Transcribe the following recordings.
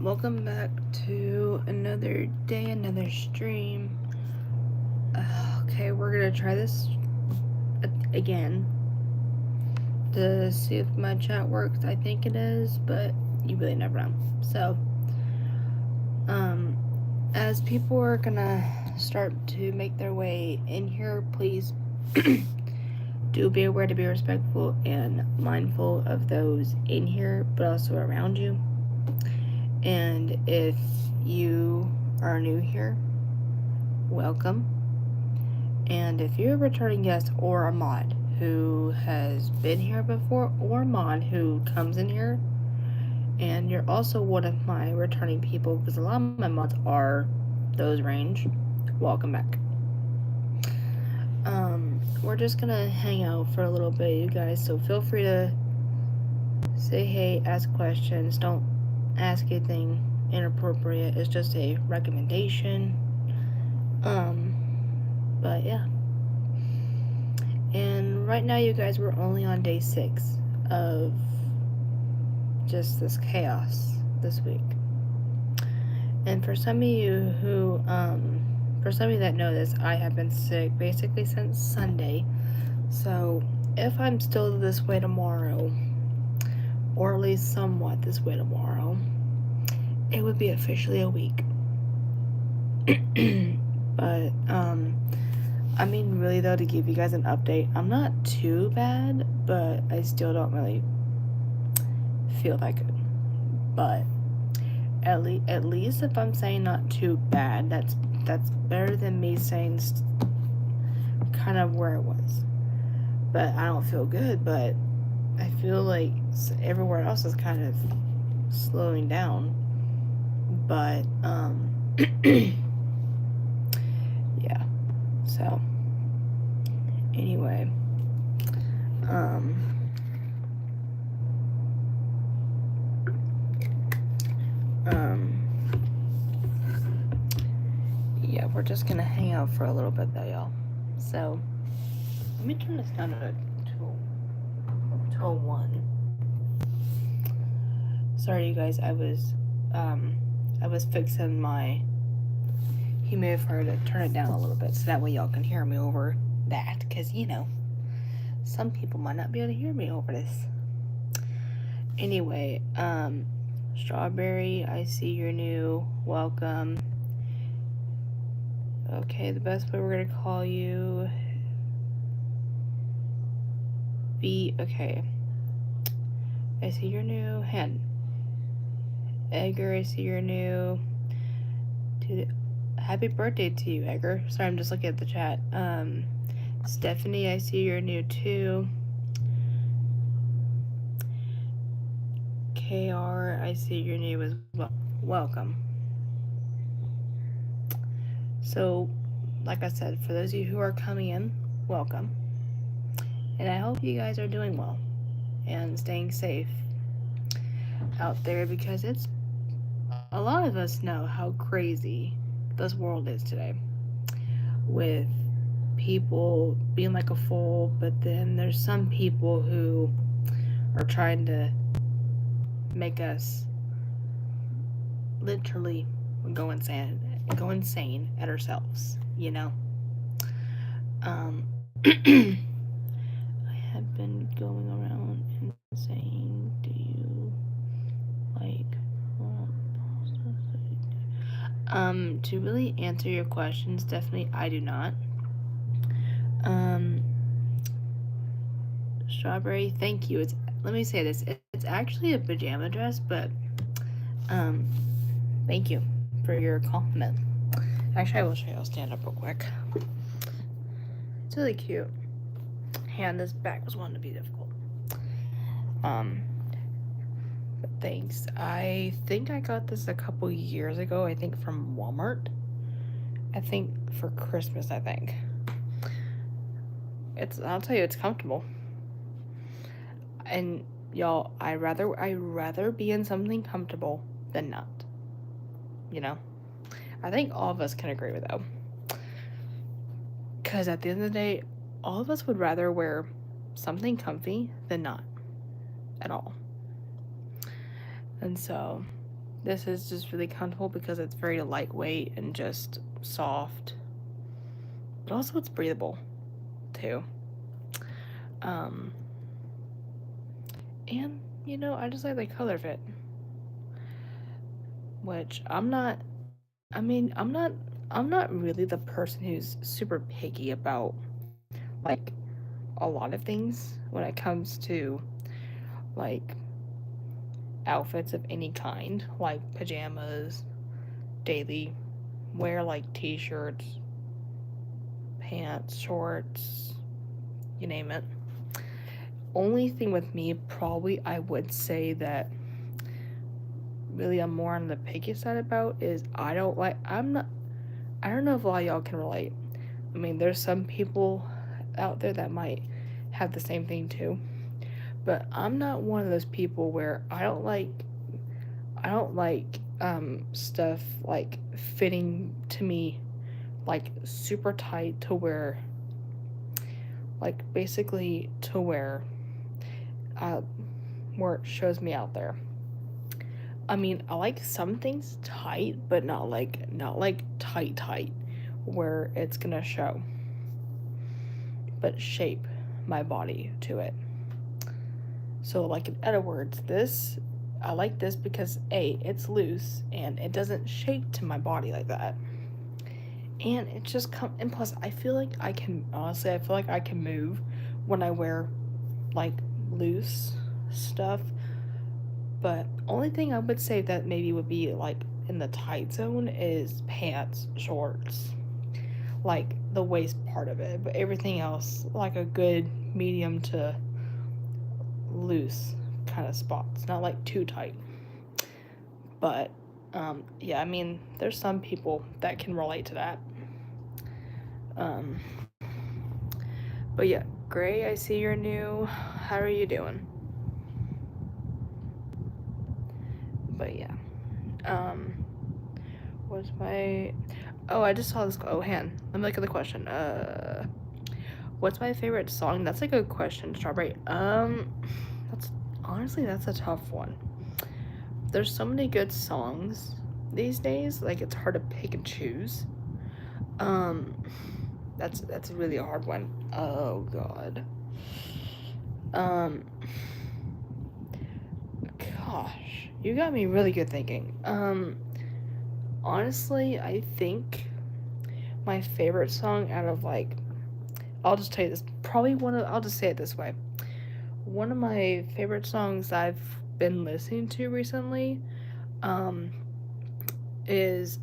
Welcome back to another day, another stream. Okay, we're gonna try this again to see if my chat works. I think it is, but you really never know. So, um, as people are gonna start to make their way in here, please do be aware to be respectful and mindful of those in here, but also around you. And if you are new here, welcome. And if you're a returning guest or a mod who has been here before, or a mod who comes in here, and you're also one of my returning people, because a lot of my mods are those range, welcome back. We're just gonna hang out for a little bit, you guys, so feel free to say hey, ask questions. Don't ask anything inappropriate. It's just a recommendation. But yeah. And right now, you guys, we're only on day 6 of just this chaos this week. And for some of you who, for some of you that know this, I have been sick basically since Sunday. So if I'm still this way tomorrow, or at least somewhat this way tomorrow, it would be officially a week. But, I mean, really though, to give you guys an update, I'm not too bad, but I still don't really feel that good. But at least if I'm saying not too bad, that's better than me saying kind of where it was. But I don't feel good, but I feel like everywhere else is kind of slowing down. But yeah. So anyway, yeah, we're just gonna hang out for a little bit though, y'all. So let me turn this down to 1. Sorry, you guys. I was fixing my humidifier to turn it down a little bit so that way y'all can hear me over that. Cause some people might not be able to hear me over this. Anyway, Strawberry, I see you're new. Welcome. Okay, the best way we're gonna call you. Okay. I see you're new. Edgar, I see you're new. Happy birthday to you, Edgar. Sorry, I'm just looking at the chat. Stephanie, I see you're new too. KR, I see you're new as well. Welcome. So, like I said, for those of you who are coming in, welcome. And I hope you guys are doing well and staying safe out there, because a lot of us know how crazy this world is today, with people being like a fool, but then there's some people who are trying to make us literally go insane at ourselves, I have been going around and saying, do you like to really answer your questions, definitely I do not. Strawberry, thank you. Let me say this. It's actually a pajama dress, but thank you for your compliment. Actually, I will show you. I'll stand up real quick. It's really cute. And this back was wanting to be difficult. But thanks. I think I got this a couple years ago. I think from Walmart. I think for Christmas. I think I'll tell you, it's comfortable. And y'all, I rather be in something comfortable than not. I think all of us can agree with that. Because at the end of the day, all of us would rather wear something comfy than not at all. And so this is just really comfortable because it's very lightweight and just soft. But also it's breathable too. And I just like the color of it. Which I'm not really the person who's super picky about like a lot of things when it comes to like outfits of any kind, like pajamas, daily wear, like t-shirts, pants, shorts, you name it. Only thing with me, probably I would say that really I'm more on the picky side about is I don't know if a lot of y'all can relate. I mean, there's some people out there that might have the same thing too. But I'm not one of those people where I don't like stuff like fitting to me like super tight to basically to where it shows me out there. I mean, I like some things tight, but not like tight where it's gonna show, but shape my body to it. So like in other words, I like this because A, it's loose and it doesn't shape to my body like that. And it just and plus I feel like I can move when I wear like loose stuff. But only thing I would say that maybe would be like in the tight zone is pants, shorts, like the waist part of it. But everything else, like a good medium to loose kind of spots, not like too tight. But yeah, I mean, there's some people that can relate to that. But yeah, Gray, I see you're new. How are you doing? But yeah. What's my... Oh, I just saw this. Oh, Han. Let me look at the question. What's my favorite song? That's a good question, Strawberry. That's a tough one. There's so many good songs these days. Like, it's hard to pick and choose. That's really a hard one. Oh God. Gosh, you got me really good thinking. Honestly, I think my favorite song out of like, I'll just tell you this. I'll just say it this way. One of my favorite songs I've been listening to recently, is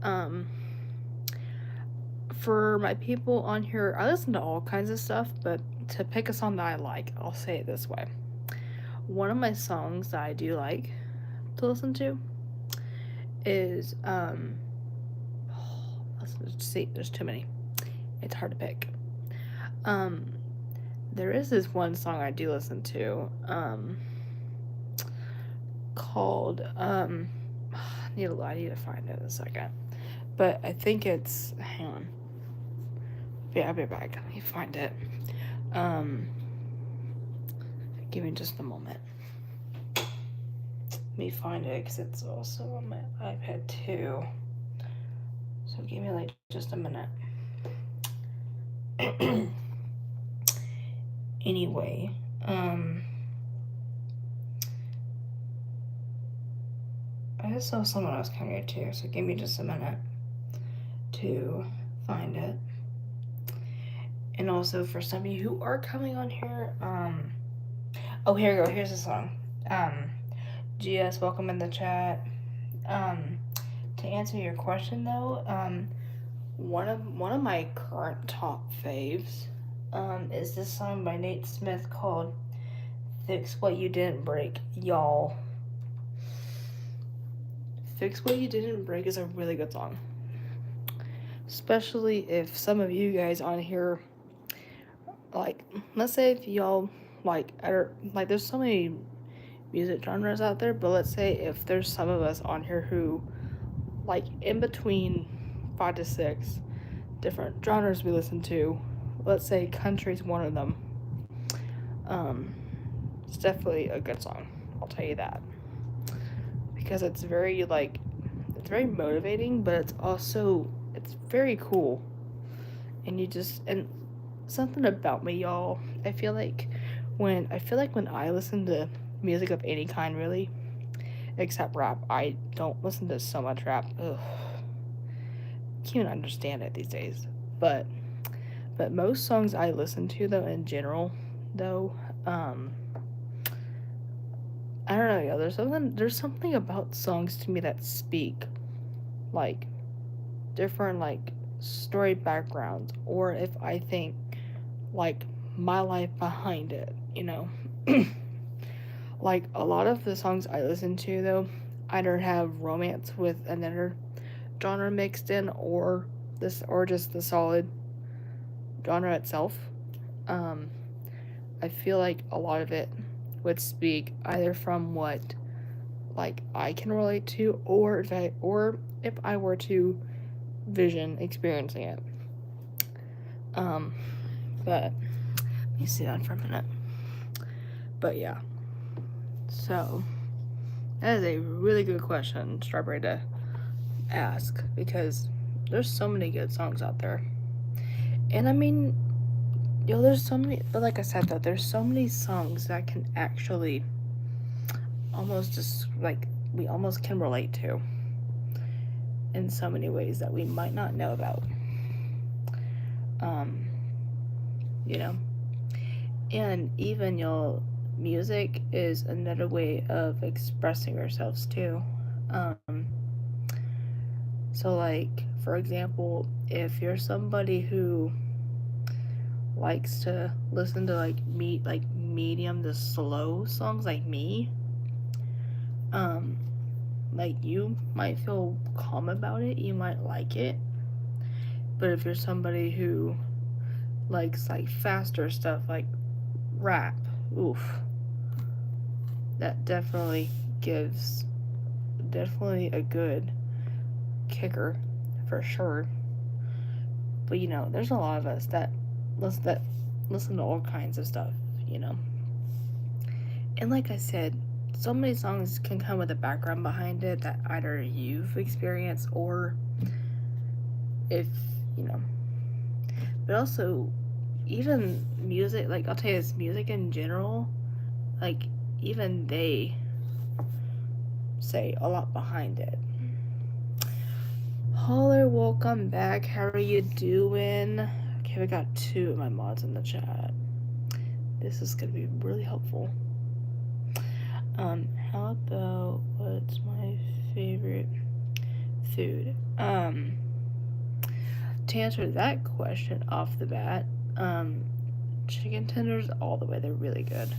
for my people on here, I listen to all kinds of stuff, but to pick a song that I like, I'll say it this way. One of my songs that I do like to listen to is let's see, there's too many. It's hard to pick. There is this one song I do listen to, called I need to find it in a second. But I think it's, hang on. Yeah, I'll be back. Let me find it. Give me just a moment. Let me find it because it's also on my iPad too. So give me like just a minute. Anyway, I just saw someone else come here too, so give me just a minute to find it. And also for some of you who are coming on here, oh, here we go. Here's the song. GS, welcome in the chat. To answer your question though, one of my current top faves, is this song by Nate Smith called "Fix What You Didn't Break." Y'all, "Fix What You Didn't Break" is a really good song, especially if some of you guys on here, like, let's say if y'all like there's so many music genres out there, but let's say if there's some of us on here who like in between 5 to 6 different genres we listen to, let's say country's one of them, it's definitely a good song, I'll tell you that, because it's very like it's very motivating, but it's very cool. And something about me, y'all. I feel like when I listen to music of any kind, really, except rap, I don't listen to so much rap. Ugh, can't even understand it these days. But most songs I listen to though, in general, though, um, I don't know, yo. There's something about songs to me that speak like different like story backgrounds, or if I think like my life behind it, you know. Like a lot of the songs I listen to though either have romance with another genre mixed in, or just the solid genre itself. Um, I feel like a lot of it would speak either from what like I can relate to, or if I were to vision experiencing it. Um, but let me see that for a minute. But yeah, so that is a really good question, Strawberry, to ask, because there's so many good songs out there. And I mean, there's so many, but like I said, though, there's so many songs that can actually almost just like we almost can relate to in so many ways that we might not know about. Um, you know, and even music is another way of expressing ourselves too. Um, so, like, for example, if you're somebody who likes to listen to like medium to slow songs like me, um, like you might feel calm about it, you might like it. But if you're somebody who likes like faster stuff like rap, oof, that gives definitely a good kicker for sure. But there's a lot of us that listen to all kinds of stuff, you know. And like I said, so many songs can come with a background behind it that either you've experienced, or if you know. But also, even music, like I'll tell you this, music in general, like even they say a lot behind it. Holler, welcome back. How are you doing? Okay, we got 2 of my mods in the chat. This is gonna be really helpful. How about what's my favorite food? To answer that question off the bat, chicken tenders all the way. They're really good.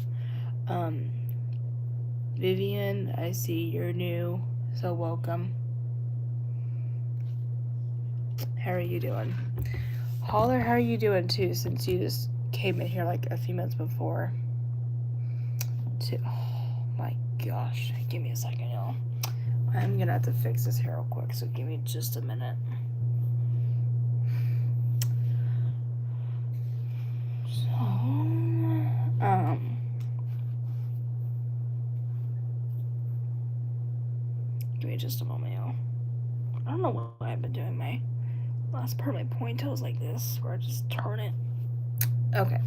Vivian, I see you're new, so welcome. How are you doing? Holler, how are you doing too, since you just came in here like a few minutes before? Oh my gosh, give me a second, y'all. I'm gonna have to fix this here real quick, so give me just a minute. So, give me just a moment, y'all. I don't know why I've been doing my last part of my ponytails like this, where I just turn it. Okay,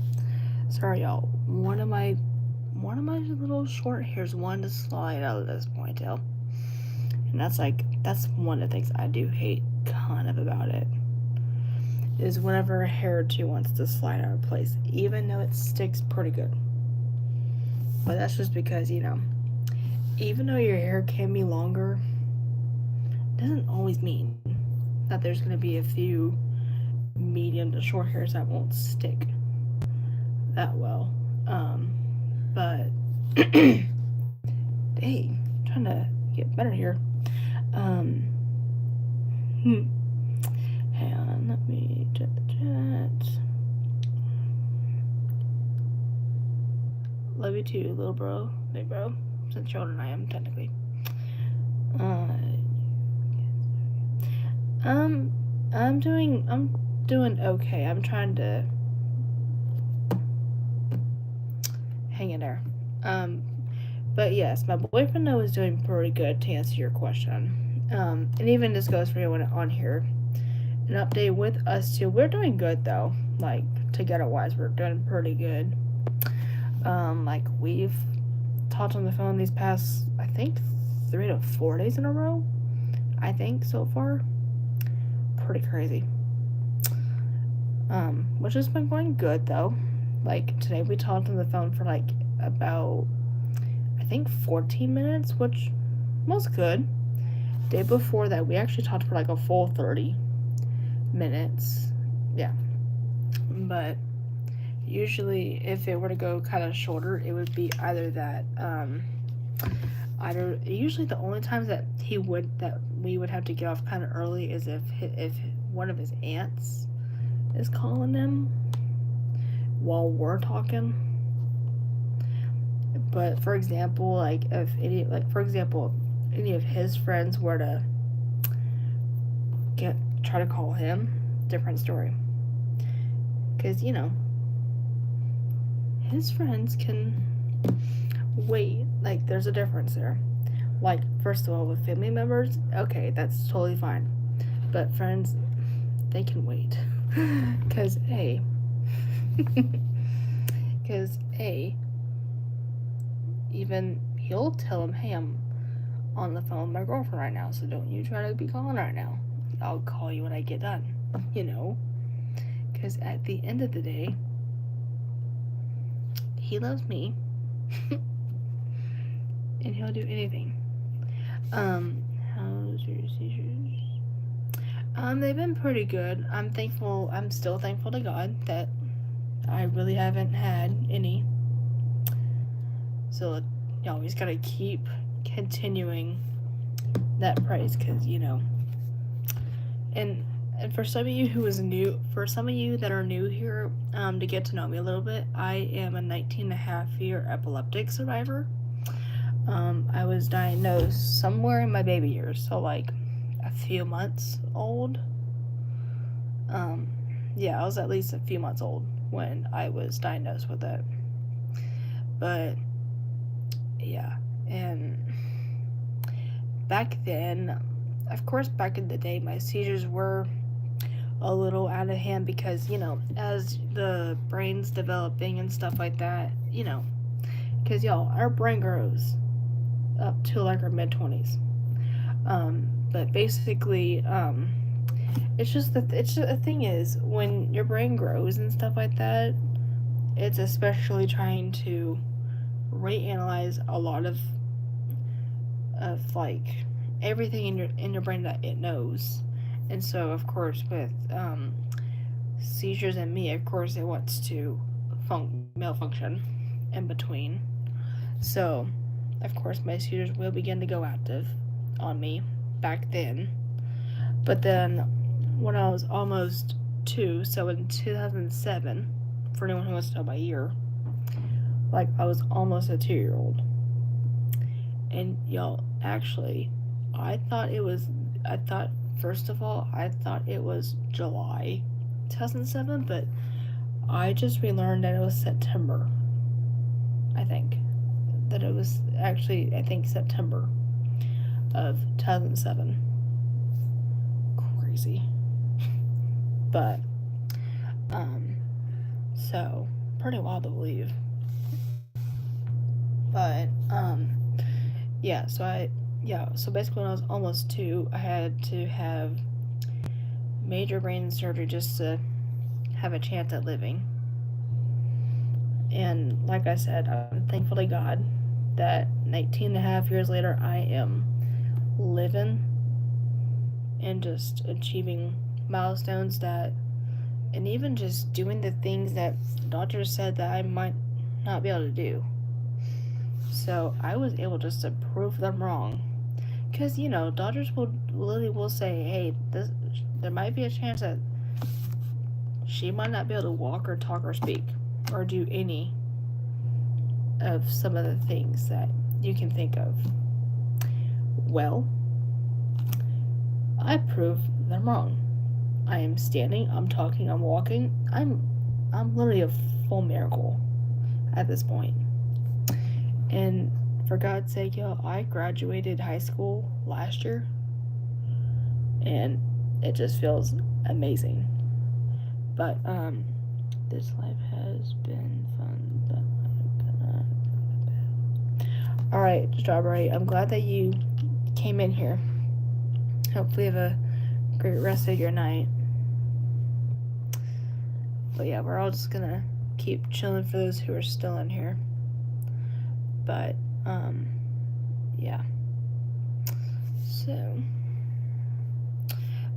sorry, y'all. One of my little short hairs wanted to slide out of this ponytail, and that's one of the things I do hate kind of about it, is whenever a hair or two wants to slide out of place, even though it sticks pretty good. But that's just because, even though your hair can be longer, doesn't always mean that there's going to be a few medium to short hairs that won't stick that well. But dang, trying to get better here. Hang on, let me check the chat. Love you too, little bro, big bro. Since you're older than I am, technically. I'm doing okay. I'm trying to hang in there. But yes, my boyfriend though is doing pretty good, to answer your question. And even this goes for anyone on here. An update with us too. We're doing good though. Like together wise, we're doing pretty good. Like we've talked on the phone these past, I think, 3 to 4 days in a row. I think so far. Pretty crazy. Which has been going good though. Like today we talked on the phone for like about, I think, 14 minutes, which was good. Day before that we actually talked for like a full 30 minutes. Yeah. But usually if it were to go kind of shorter, it would be either that either usually the only times that we would have to get off kind of early is if one of his aunts is calling him while we're talking. But for example, like if any like for example any of his friends were to try to call him, different story. Because his friends can wait. Like there's a difference there. Like first of all, with family members, okay, that's totally fine. But friends, they can wait. Because even he'll tell him, hey, I'm on the phone with my girlfriend right now, so don't you try to be calling right now. I'll call you when I get done. Because at the end of the day, he loves me. And he'll do anything. How's your seizures? They've been pretty good. I'm still thankful to God that I really haven't had any. So, you always gotta keep continuing that praise, because, and for some of you that are new here, to get to know me a little bit, I am a 19-and-a-half-year epileptic survivor. I was diagnosed somewhere in my baby years, so like a few months old. I was at least a few months old when I was diagnosed with it. But yeah, and back then, of course, back in the day, my seizures were a little out of hand because, as the brain's developing and stuff like that, because our brain grows up to like our mid-20s. But basically, it's just the thing is, when your brain grows and stuff like that, it's especially trying to reanalyze a lot of like everything in your brain that it knows. And so of course with seizures in me, of course it wants to malfunction in between. So of course my seizures will begin to go active on me back then. But then when I was almost 2, so in 2007, for anyone who wants to know my year, like I was almost a 2-year-old. And y'all, actually, first of all, I thought it was July 2007, but I just relearned that it was September. I think. That it was actually, September of 2007. Crazy. But, so, pretty wild to believe. But, so basically when I was almost 2, I had to have major brain surgery just to have a chance at living. And like I said, I'm thankful to God that 19.5 years later, I am living and just achieving milestones and even just doing the things that doctors said that I might not be able to do. So I was able just to prove them wrong. Because, doctors will say, hey, there might be a chance that she might not be able to walk or talk or speak or do any of some of the things that you can think of. Well, I proved them wrong. I am standing, I'm talking, I'm walking. I'm literally a full miracle at this point. And for God's sake, y'all, I graduated high school last year. and it just feels amazing. But this life has been fun. But I'm gonna go to bed. All right, Strawberry. I'm glad that you came in here. Hopefully, you have a great rest of your night. But yeah, we're all just gonna keep chilling for those who are still in here. But yeah. So,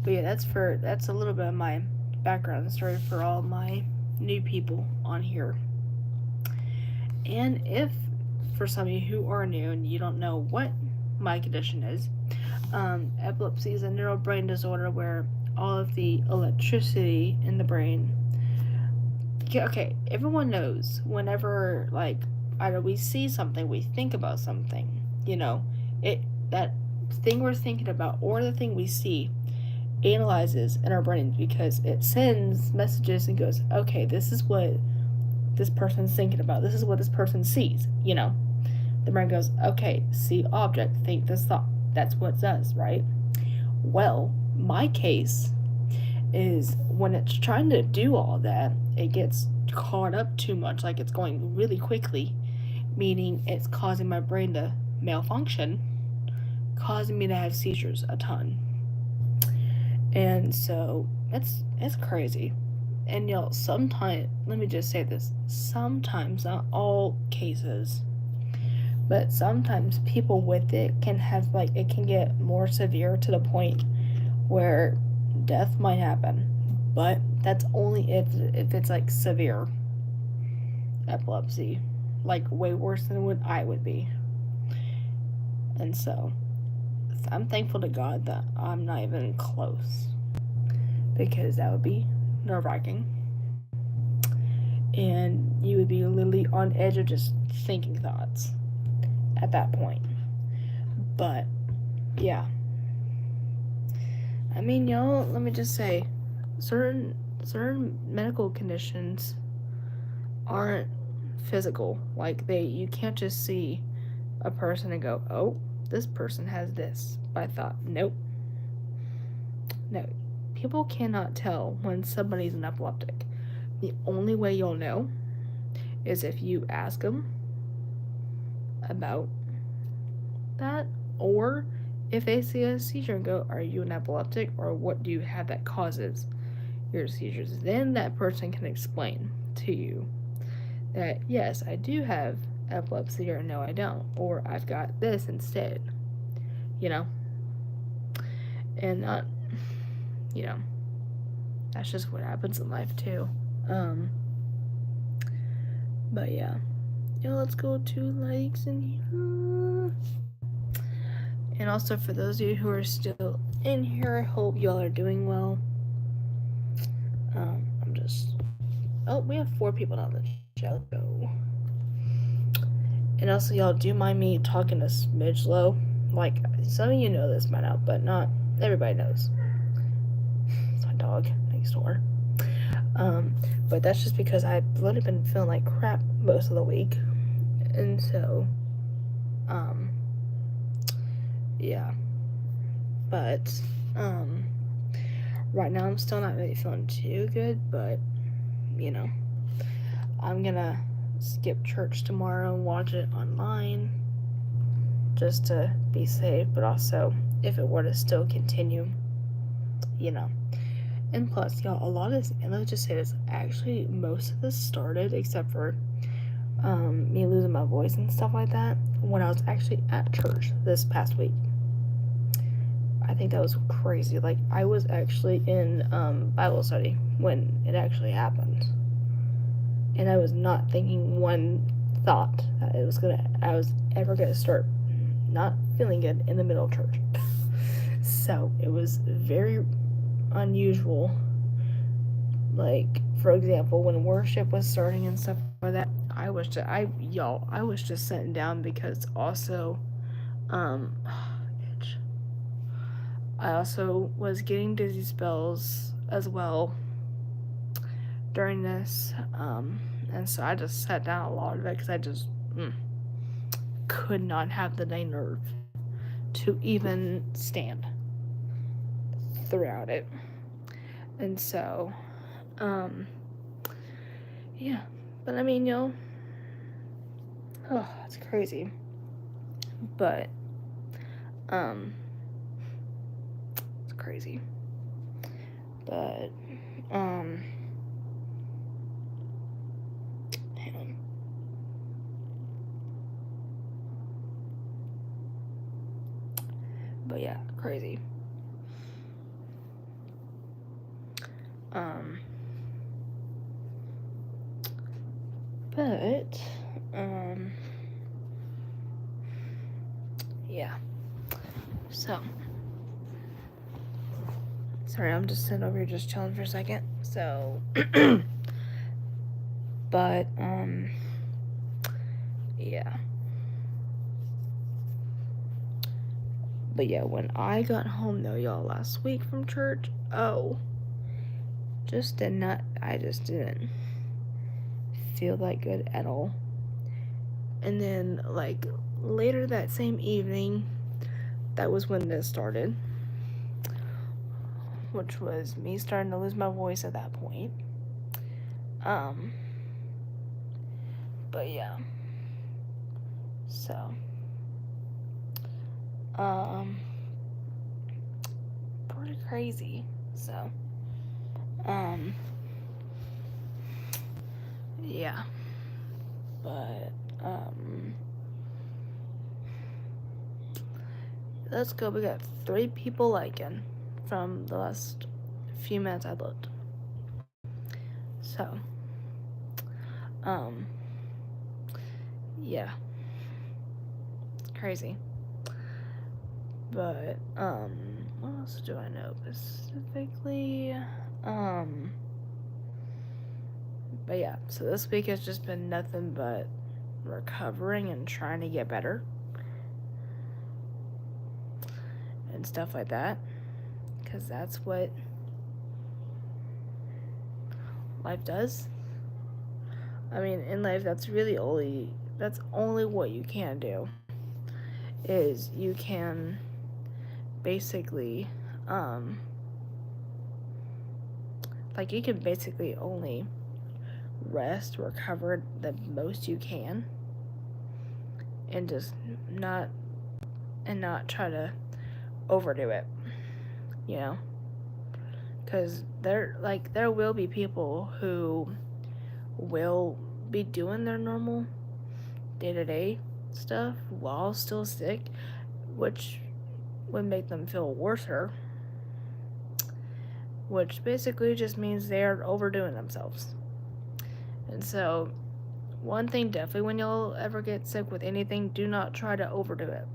but yeah, that's a little bit of my background story for all my new people on here. And if for some of you who are new and you don't know what my condition is, epilepsy is a neural brain disorder where all of the electricity in the brain. Yeah, okay, everyone knows whenever like either we see something, we think about something, it that thing we're thinking about or the thing we see analyzes in our brains because it sends messages and goes, okay, this is what this person's thinking about. This is what this person sees. The brain goes, okay, see object, think this thought. That's what it does, right? Well, my case is when it's trying to do all that, it gets caught up too much, like it's going really quickly, meaning it's causing my brain to malfunction, causing me to have seizures a ton. And so it's crazy. And sometimes, let me just say this, sometimes, not all cases, but sometimes people with it can have like it can get more severe to the point where death might happen. But that's only if it's like severe epilepsy, like way worse than what I would be. And so I'm thankful to God that I'm not even close because that would be nerve wracking. And you would be literally on edge of just thinking thoughts at that point. But yeah. I mean, let me just say, certain medical conditions aren't physical. Like you can't just see a person and go, oh, this person has this by thought. Nope. No. People cannot tell when somebody's an epileptic. The only way you'll know is if you ask them about that, or if they see a seizure and go, are you an epileptic, or what do you have that causes your seizures? Then that person can explain to you that, yes, I do have epilepsy, or no, I don't, or I've got this instead, you know? And not, you know, that's just what happens in life too. But yeah. Let's go to likes in here. And also for those of you who are still in here, I hope y'all are doing well. We have 4 people on the chat. Let's go. And also, y'all do mind me talking a smidge low. Like, some of you know this by now, but not everybody knows. It's my dog next door. But that's just because I've literally been feeling like crap most of the week. And so, yeah. But, right now I'm still not really feeling too good, but, I'm gonna skip church tomorrow and watch it online just to be safe, but also if it were to still continue, And plus, y'all, a lot of this, and let's just say this, actually, most of this started, except for me losing my voice and stuff like that, when I was actually at church this past week. I think that was crazy. Like, I was actually in Bible study when it actually happened. And I was not thinking one thought that I was ever gonna start not feeling good in the middle of church. So it was very unusual. Like, for example, when worship was starting and stuff like that, I was just sitting down because also, I also was getting dizzy spells as well during this, and so I just sat down a lot of it because I just could not have the nerve to even stand. throughout it. And so, yeah. But I mean, oh, it's crazy. But, it's crazy. But, hang on. But yeah, crazy. But, yeah. So, sorry, I'm just sitting over here just chilling for a second. So, but, yeah. But yeah, when I got home though, y'all, last week from church, I just didn't feel that good at all. And then, like, later that same evening, that was when this started, which was me starting to lose my voice at that point. But yeah. So, pretty crazy. So, yeah. But, let's go. We got 3 people liking from the last few minutes I looked. So, yeah. It's crazy. But, what else do I know specifically? But yeah, so this week has just been nothing but recovering and trying to get better. And stuff like that. Because that's what life does. I mean, in life, that's only what you can do. Is you can basically, you can basically only rest, recover the most you can, and just not try to overdo it, because there will be people who will be doing their normal day-to-day stuff while still sick, which would make them feel worser, which basically just means they're overdoing themselves. And so, one thing definitely, when y'all ever get sick with anything, do not try to overdo it.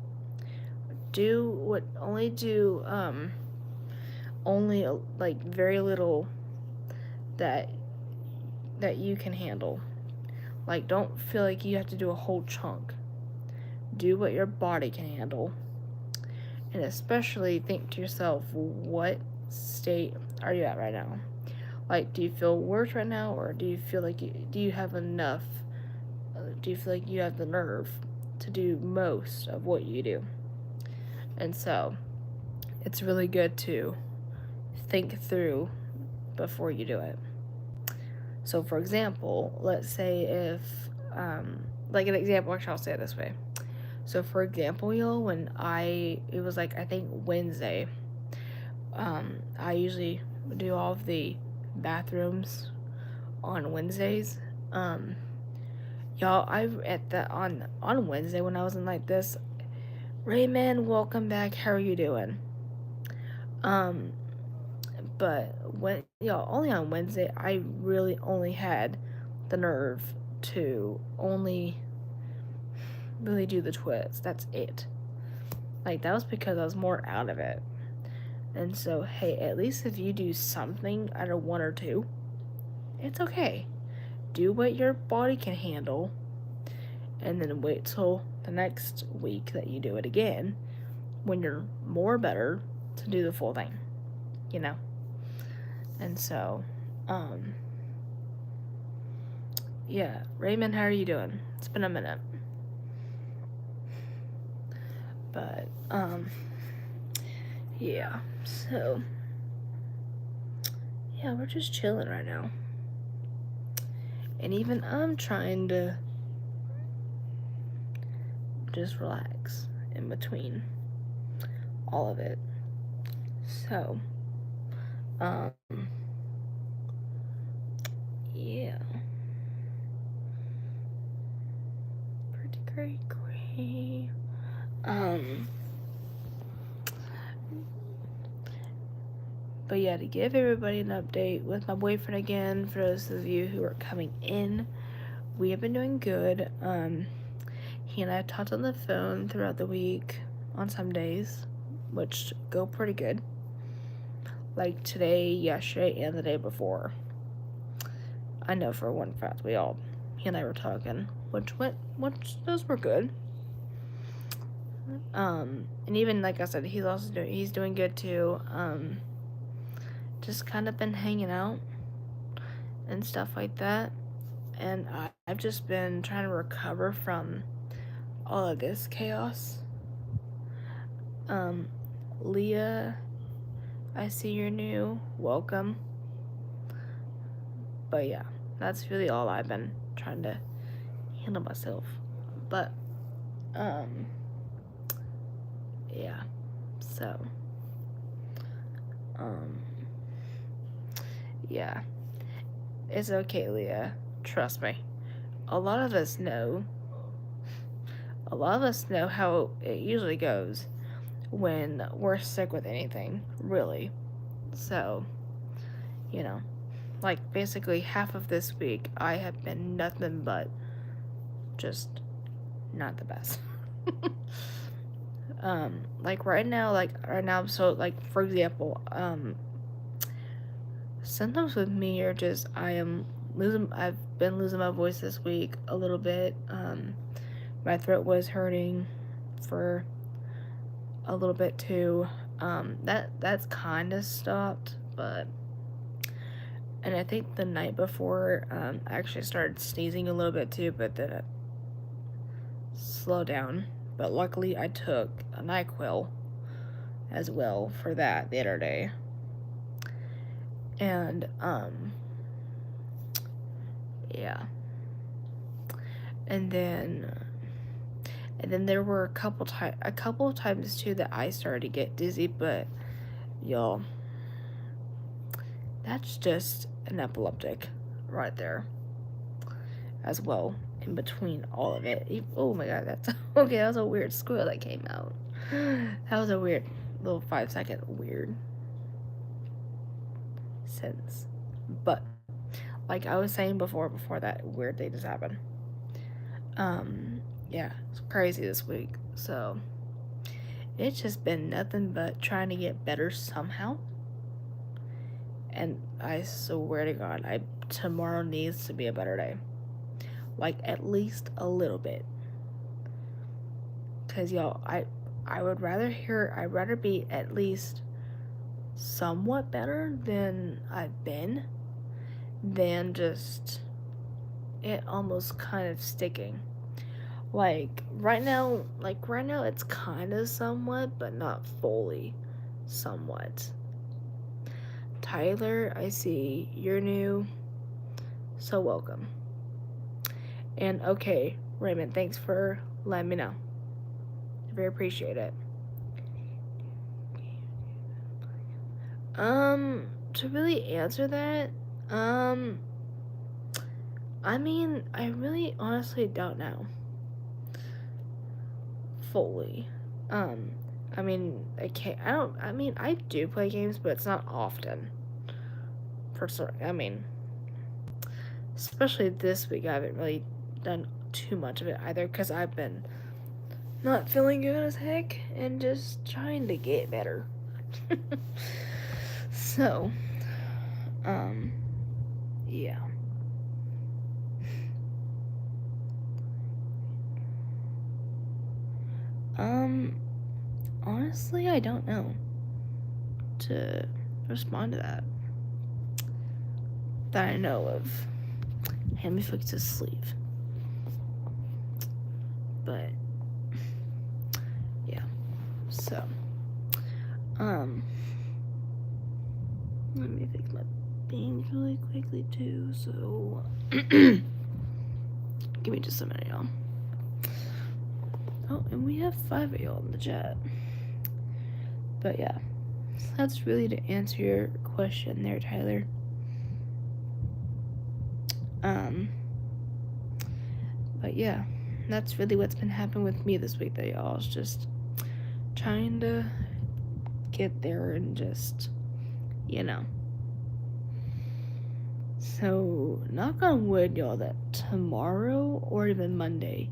Only very little that you can handle. Like, don't feel like you have to do a whole chunk. Do what your body can handle. And especially think to yourself, what state are you at right now? Like, do you feel worse right now, or do you feel like do you have enough? Do you feel like you have the nerve to do most of what you do? And so, it's really good to think through before you do it. So, for example, let's say if, an example, actually, I'll say it this way. So, for example, y'all, when it was I think Wednesday, I usually do all of the bathrooms on Wednesdays. Y'all, on Wednesday when I was in this, Rayman, welcome back. How are you doing? But when only on Wednesday, I really only had the nerve to only really do the twist. That's it. That was because I was more out of it. And so, hey, at least if you do something out of 1 or 2, it's okay. Do what your body can handle, and then wait till the next week that you do it again, when you're more better, to do the full thing, And so, yeah, Raymond, how are you doing? It's been a minute. But, yeah, so, yeah, we're just chilling right now. And even I'm trying to just relax in between all of it. So, um, yeah. Pretty great. But yeah, to give everybody an update with my boyfriend again, for those of you who are coming in, we have been doing good. He and I have talked on the phone throughout the week on some days, which go pretty good. Like today, yesterday, and the day before. I know for one fact he and I were talking, which those were good. And even like I said, he's doing good too. Just kind of been hanging out and stuff like that. And I've just been trying to recover from all of this chaos. Leah, I see you're new. Welcome. But yeah, that's really all I've been trying to handle myself. But, yeah. So, yeah. It's okay, Leah. Trust me. A lot of us know how it usually goes when we're sick with anything, really. So, you know, like basically half of this week, I have been nothing but just not the best. Like right now, so like for example, symptoms with me are just I've been losing my voice this week a little bit. My throat was hurting for a little bit too. That's kind of stopped, and I think the night before, I actually started sneezing a little bit too, but then it slowed down. But luckily, I took a NyQuil as well for that the other day. And, yeah. And then there were a couple of times too that I started to get dizzy, but y'all, that's just an epileptic right there as well, in between all of it. Oh my god, that's okay. That was a weird squeal that came out. That was a weird little 5-second weird sense. But like I was saying before that weird thing just happened. Yeah, it's crazy this week. So it's just been nothing but trying to get better somehow. And I swear to God, tomorrow needs to be a better day. Like at least a little bit. Cause y'all, I'd rather be at least somewhat better than I've been than just it almost kind of sticking. Like right now it's kind of somewhat, but not fully somewhat. Tyler, I see you're new, so welcome. And okay, Raymond, thanks for letting me know. I very appreciate it. To really answer that, I mean, I really honestly don't know. Fully. I mean, I do play games, but it's not often. Especially this week, I haven't really done too much of it either, because I've been not feeling good as heck, and just trying to get better. So, yeah. Honestly, I don't know to respond to that. That I know of. Hand me fix his sleeve. But, yeah. So, let me fix my beans really quickly too, so give me just a minute, y'all. Oh, and we have 5 of y'all in the chat. But yeah, so that's really to answer your question there, Tyler. But yeah, that's really what's been happening with me this week, though, y'all. It's just trying to get there and just, you know. So, knock on wood, y'all, that tomorrow or even Monday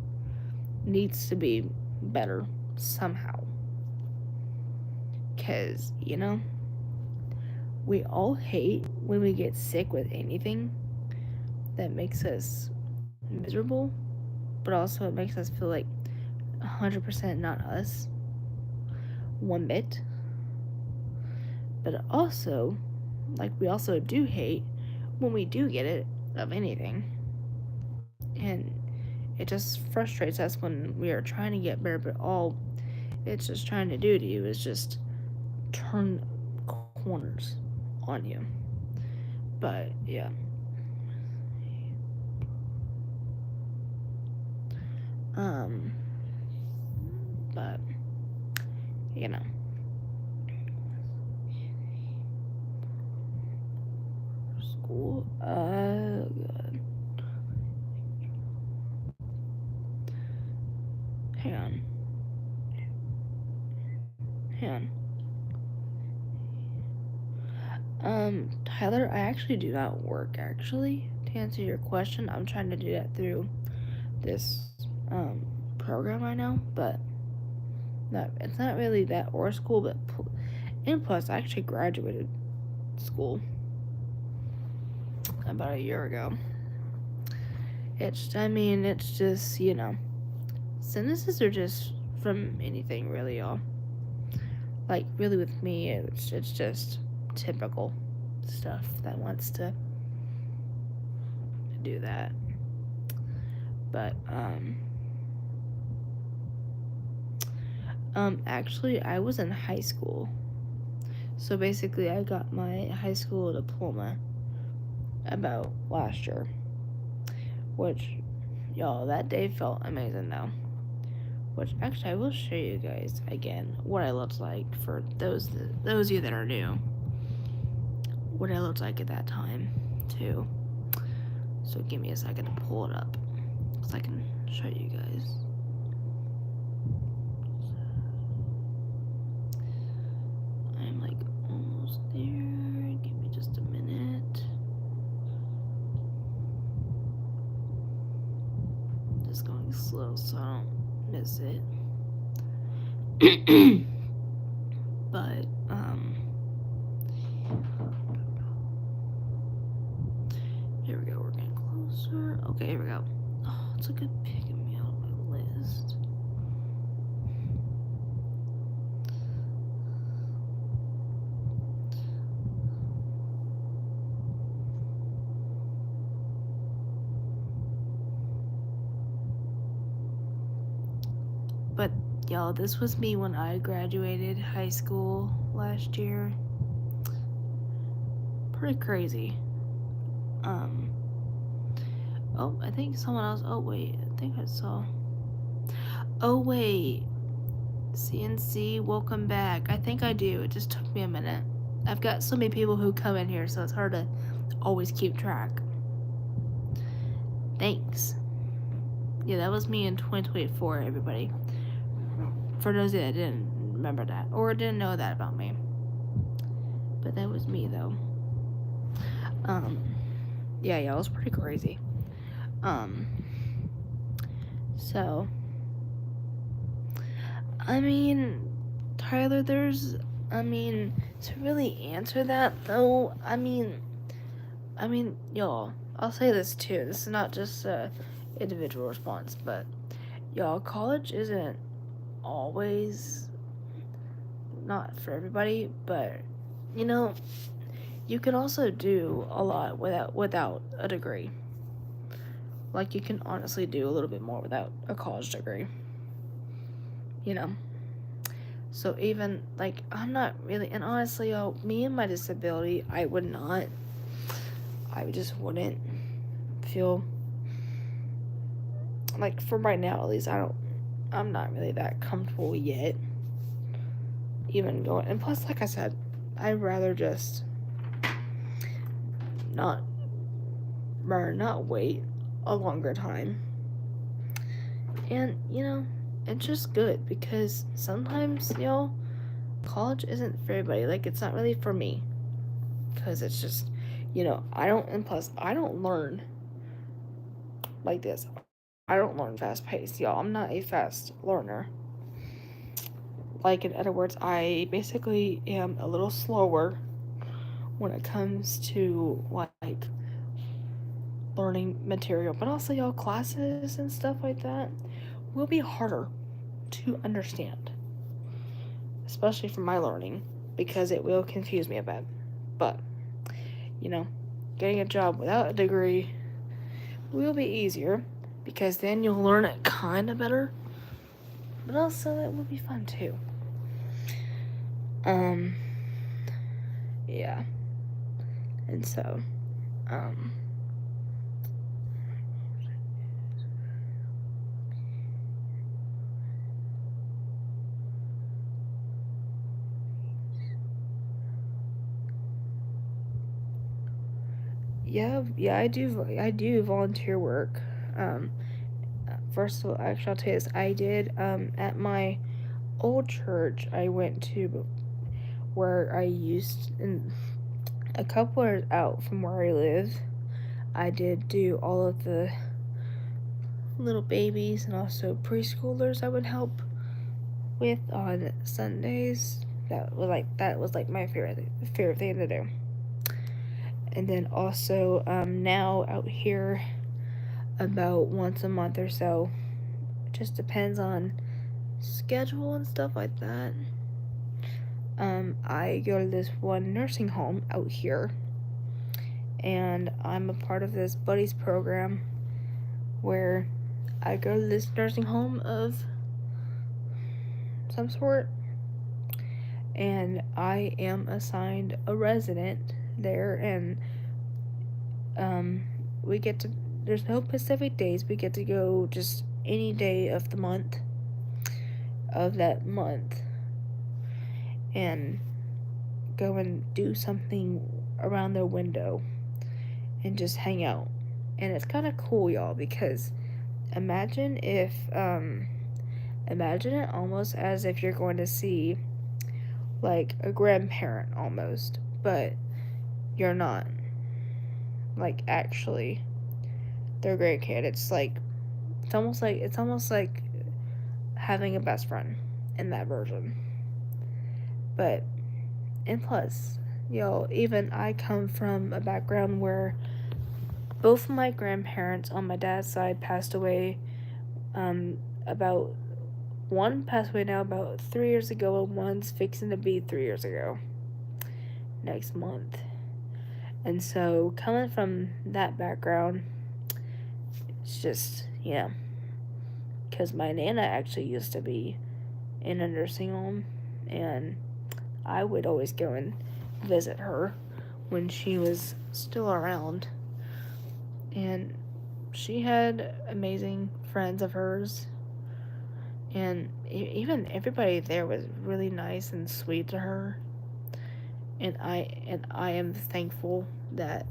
needs to be better somehow. Because, you know, we all hate when we get sick with anything that makes us miserable, but also it makes us feel like 100% not us one bit. But also, like, we also do hate when we do get it of anything, and it just frustrates us when we are trying to get better, but all it's just trying to do to you is just turn corners on you. But yeah, but you know, school, good. Hang on. Tyler, I actually do not work, actually. To answer your question, I'm trying to do that through this, program right now, but no, it's not really that or school, but, and plus, I actually graduated school about a year ago. It's just, you know, sentences are just from anything, really, y'all. Like, really, with me, it's just typical stuff that wants to do that. But, actually, I was in high school. So basically, I got my high school diploma about last year. Which, y'all, that day felt amazing, though. Which, actually, I will show you guys, again, what I looked like for those of you that are new. What I looked like at that time, too. So give me a second to pull it up, so I can show you guys. I'm like almost there. Give me just a minute. Just going slow so I don't miss it. But here we go. We're getting closer. Okay, here we go. Oh, it's a good picking me out of my list. But y'all, this was me when I graduated high school last year. Pretty crazy. Oh, I think someone else. Oh, wait. I think I saw. Oh, wait. CNC, welcome back. I think I do. It just took me a minute. I've got so many people who come in here, so it's hard to always keep track. Thanks. Yeah, that was me in 2024, everybody. For those that didn't remember that, or didn't know that about me. But that was me, though. Yeah, it was pretty crazy. So, I mean, Tyler, to really answer that, though, I mean, y'all, I'll say this, too. This is not just a individual response, but, y'all, college isn't always not for everybody, but, you know, you can also do a lot without a degree. Like, you can honestly do a little bit more without a college degree. You know? So even, like, I'm not really, and honestly, y'all, me and my disability, I would not I just wouldn't feel like, for right now at least, I'm not really that comfortable yet even going. And plus, like I said, I'd rather just not wait a longer time. And it's just good because sometimes college isn't for everybody. Like, it's not really for me because it's just and plus I don't learn like this. I don't learn fast paced, y'all. I'm not a fast learner. Like, in other words, I basically am a little slower when it comes to like learning material. But also, y'all, classes and stuff like that will be harder to understand, especially for my learning, because it will confuse me a bit. But getting a job without a degree will be easier because then you'll learn it kind of better, but also it will be fun too. Yeah. And so, yeah, I do volunteer work. First of all, actually, I'll tell you this. I did, at my old church I went to, where I used, in a couple hours out from where I live, I did do all of the little babies and also preschoolers I would help with on Sundays. That was like my favorite thing to do. And then also, now out here about once a month or so. It just depends on schedule and stuff like that. I go to this one nursing home out here, and I'm a part of this buddies program where I go to this nursing home of some sort, and I am assigned a resident there, and we get to, there's no specific days, we get to go just any day of the month, of that month, and go and do something around their window and just hang out. And it's kind of cool, y'all, because imagine if imagine it almost as if you're going to see like a grandparent almost, but you're not, like, actually their great kid. It's almost like having a best friend in that version. But, and plus, even I come from a background where both my grandparents on my dad's side passed away. About one passed away now about 3 years ago, and one's fixing to be 3 years ago next month. And so, coming from that background, it's just, because my Nana actually used to be in a nursing home, and I would always go and visit her when she was still around. And she had amazing friends of hers, and even everybody there was really nice and sweet to her. And I am thankful that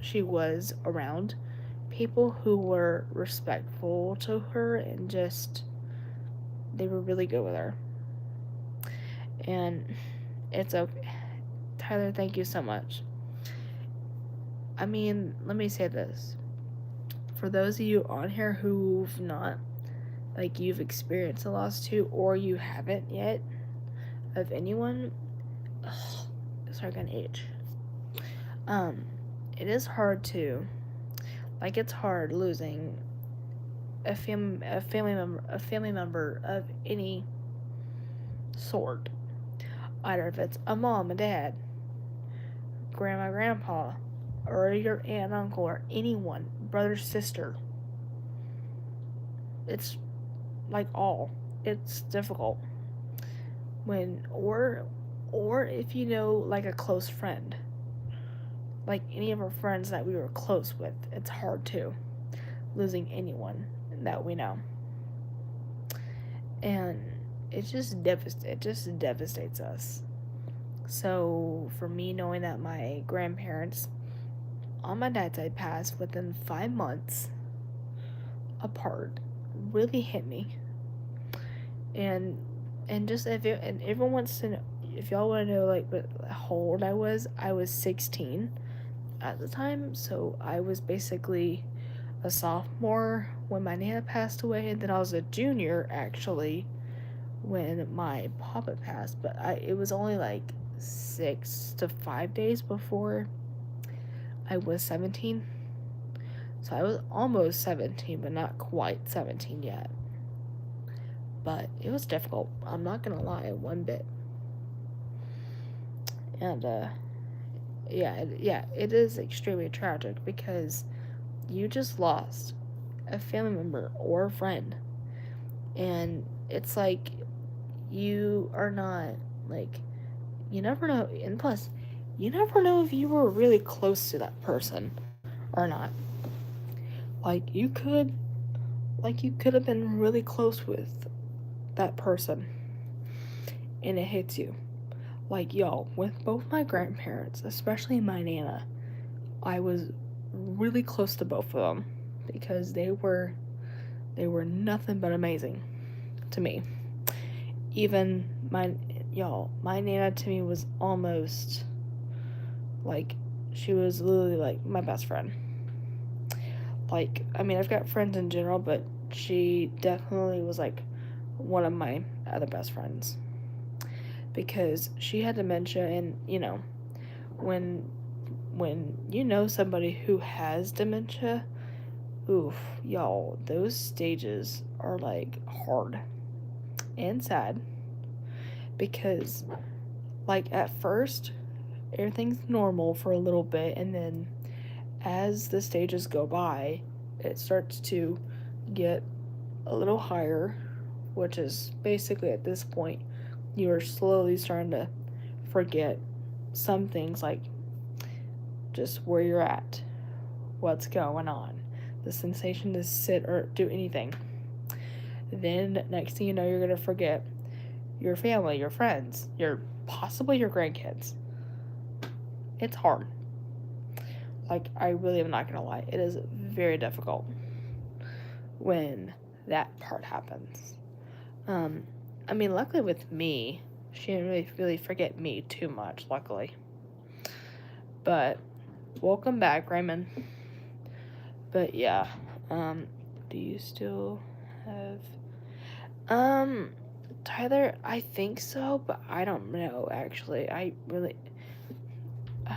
she was around people who were respectful to her, and just, they were really good with her. And it's okay. Tyler, thank you so much. I mean, let me say this. For those of you on here who've not, like, you've experienced a loss too, or you haven't yet, of anyone, sorry, I got an H. It is hard to, like, it's hard losing a family member of any sort. Either if it's a mom, a dad, grandma, grandpa, or your aunt, uncle, or anyone, brother, sister. It's it's difficult when, or if like a close friend, like any of our friends that we were close with. It's hard too, losing anyone that we know. And it just devastates us. So for me, knowing that my grandparents on my dad's side passed within 5 months apart really hit me. And just and everyone wants to know, if y'all want to know like what how old I was 16 at the time. So I was basically a sophomore when my nana passed away, and then I was a junior actually when my papa passed. But it was only like 6 to 5 days before I was 17. So I was almost 17, but not quite 17 yet. But it was difficult. I'm not gonna lie, one bit. And yeah, it is extremely tragic because you just lost a family member or a friend, and it's like you are not like you never know. And plus, you never know if you were really close to that person or not. Like you could have been really close with that person, and it hits you. Like, yo, with both my grandparents, especially my nana, I was really close to both of them because they were nothing but amazing to me. Even my nana to me was almost like she was literally like my best friend. Like, I mean, I've got friends in general, but she definitely was like one of my other best friends because she had dementia. And when you know somebody who has dementia, oof, y'all, those stages are like hard and sad because like at first everything's normal for a little bit, and then as the stages go by it starts to get a little higher, which is basically at this point you're slowly starting to forget some things, like just where you're at, what's going on, the sensation to sit or do anything. Then next thing you know, you're going to forget your family, your friends, possibly your grandkids. It's hard. Like, I really am not going to lie. It is very difficult when that part happens. I mean, luckily with me, she didn't really forget me too much, luckily. But welcome back, Raymond. But yeah, do you still have Tyler? I think so, but I don't know actually.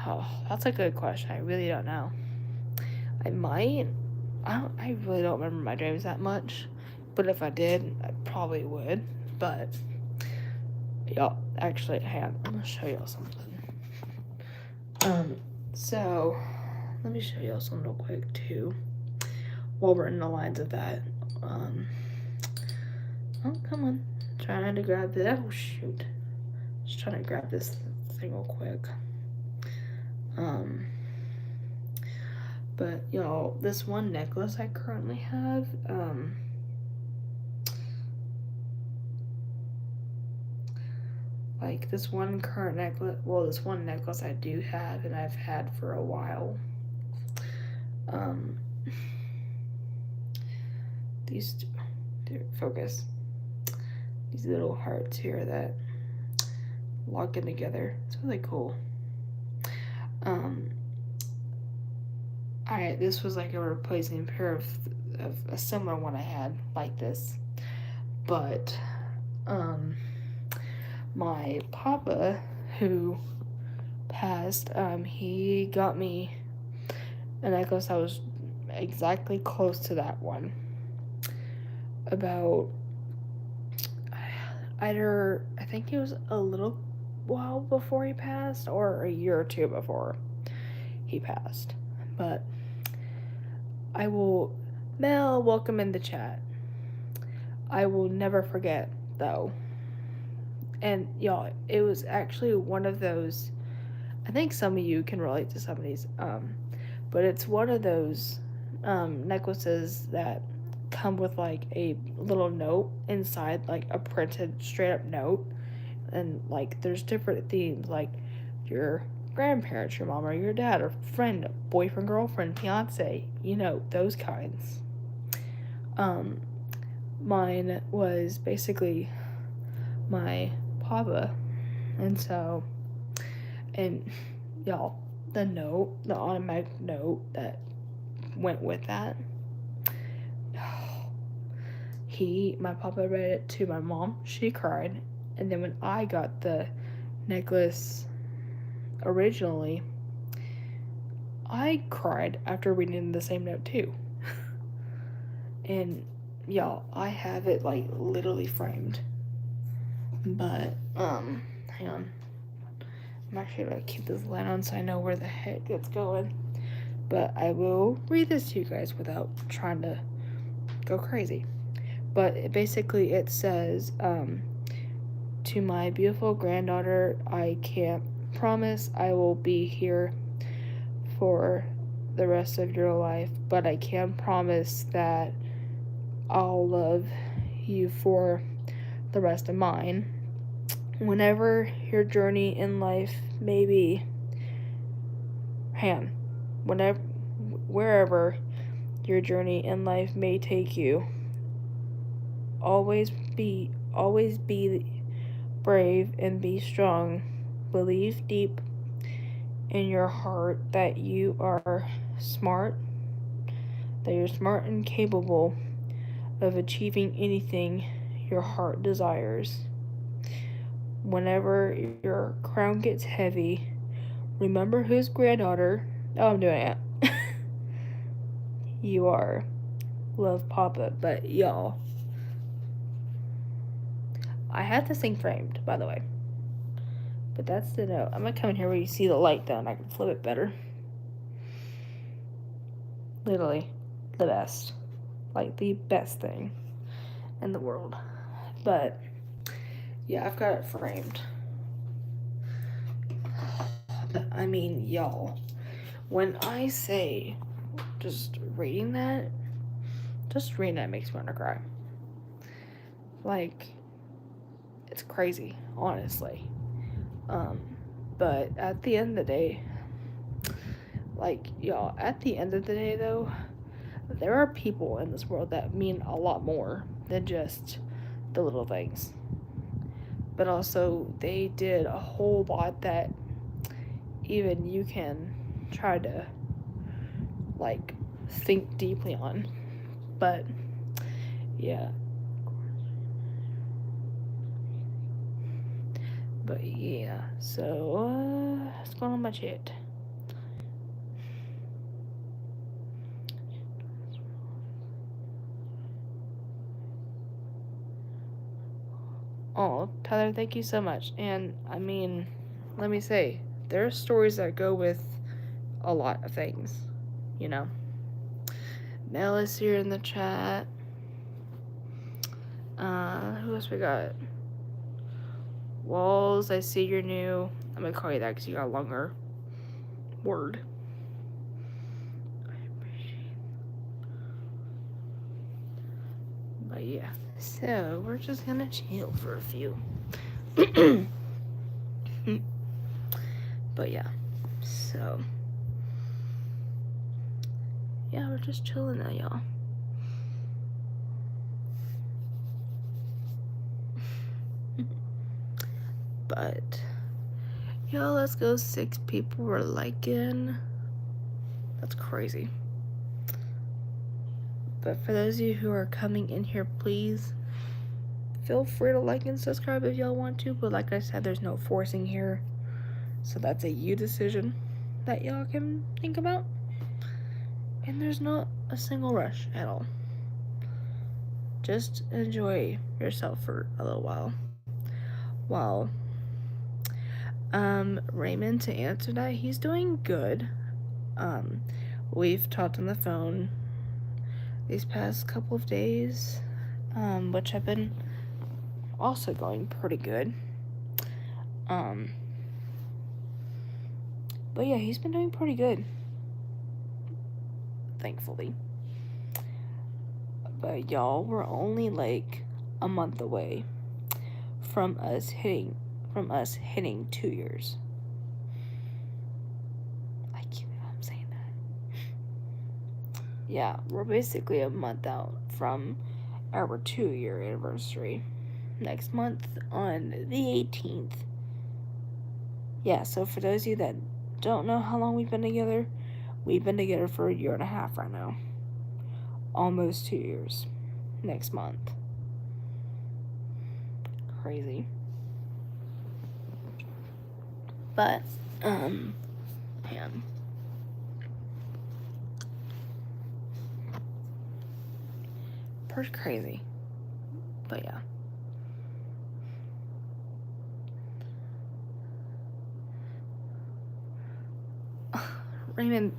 Oh, that's a good question. I really don't know. I might. I really don't remember my dreams that much, but if I did, I probably would. But y'all, actually, hang on, I'm gonna show y'all something. So let me show y'all something real quick too, while we're in the lines of that. Oh, come on, trying to grab it. Oh shoot, just trying to grab this thing real quick. But y'all, this one necklace I currently have, like this one necklace I do have and I've had for a while. These focus. These little hearts here that lock in together. It's really cool. This was like a replacing pair of a similar one I had like this, but my papa who passed, he got me a necklace that was exactly close to that one. About either, I think it was a little while before he passed or a year or two before he passed. But I will, Mel, welcome in the chat. I will never forget though. And y'all, it was actually one of those, I I think some of you can relate to some of these, but it's one of those necklaces that come with like a little note inside, like a printed straight up note, and like there's different themes, like your grandparents, your mom or your dad or friend, boyfriend, girlfriend, fiance, those kinds. Um, Mine was basically my papa, and so, and y'all, the automatic note that went with that, my papa read it to my mom, she cried, and then when I got the necklace originally, I cried after reading the same note too. And y'all, I have it like literally framed. But hang on. I'm actually gonna keep this light on so I know where the heck it's going. But I will read this to you guys without trying to go crazy. But it says, to my beautiful granddaughter, I can't promise I will be here for the rest of your life, but I can promise that I'll love you for the rest of mine. Whenever your journey in life may be, wherever your journey in life may take you, always be brave and be strong. Believe deep in your heart that you're smart and capable of achieving anything your heart desires. Whenever your crown gets heavy, remember whose granddaughter, I'm doing it, you are. Love, Papa. But y'all, I had this thing framed, by the way. But that's the note. I'm gonna come in here where you see the light though, and I can flip it better. Literally, the best. Like, the best thing in the world. But, yeah, I've got it framed. I mean, y'all, when I say just reading that makes me want to cry. Like, it's crazy, honestly. But at the end of the day, though, there are people in this world that mean a lot more than just the little things. But also, they did a whole lot that even you can try to, like, think deeply on. But, yeah. But, yeah. So, what's going on with my chat? Oh, Tyler, thank you so much. And, I mean, let me say, there are stories that go with a lot of things, Mel is here in the chat. Who else we got? Walls, I see you're new. I'm gonna call you that because you got a longer word. But yeah, so we're just gonna chill for a few. But yeah, so yeah, we're just chilling now, y'all. But yo, let's go. 6 people were liking. That's crazy. But for those of you who are coming in here, please feel free to like and subscribe if y'all want to. But like I said, there's no forcing here. So that's a you decision that y'all can think about. And there's not a single rush at all. Just enjoy yourself for a little while. While Raymond, to answer that, he's doing good. We've talked on the phone these past couple of days, which have been also going pretty good. But yeah, he's been doing pretty good, thankfully. But y'all, we're only like a month away from us hitting 2 years. I can't believe I'm saying that. Yeah, we're basically a month out from our 2-year anniversary. Next month on the 18th. Yeah, so for those of you that don't know how long we've been together for a year and a half right now. Almost 2 years. Next month. Crazy. But, man. Pretty crazy. But yeah. Raymond,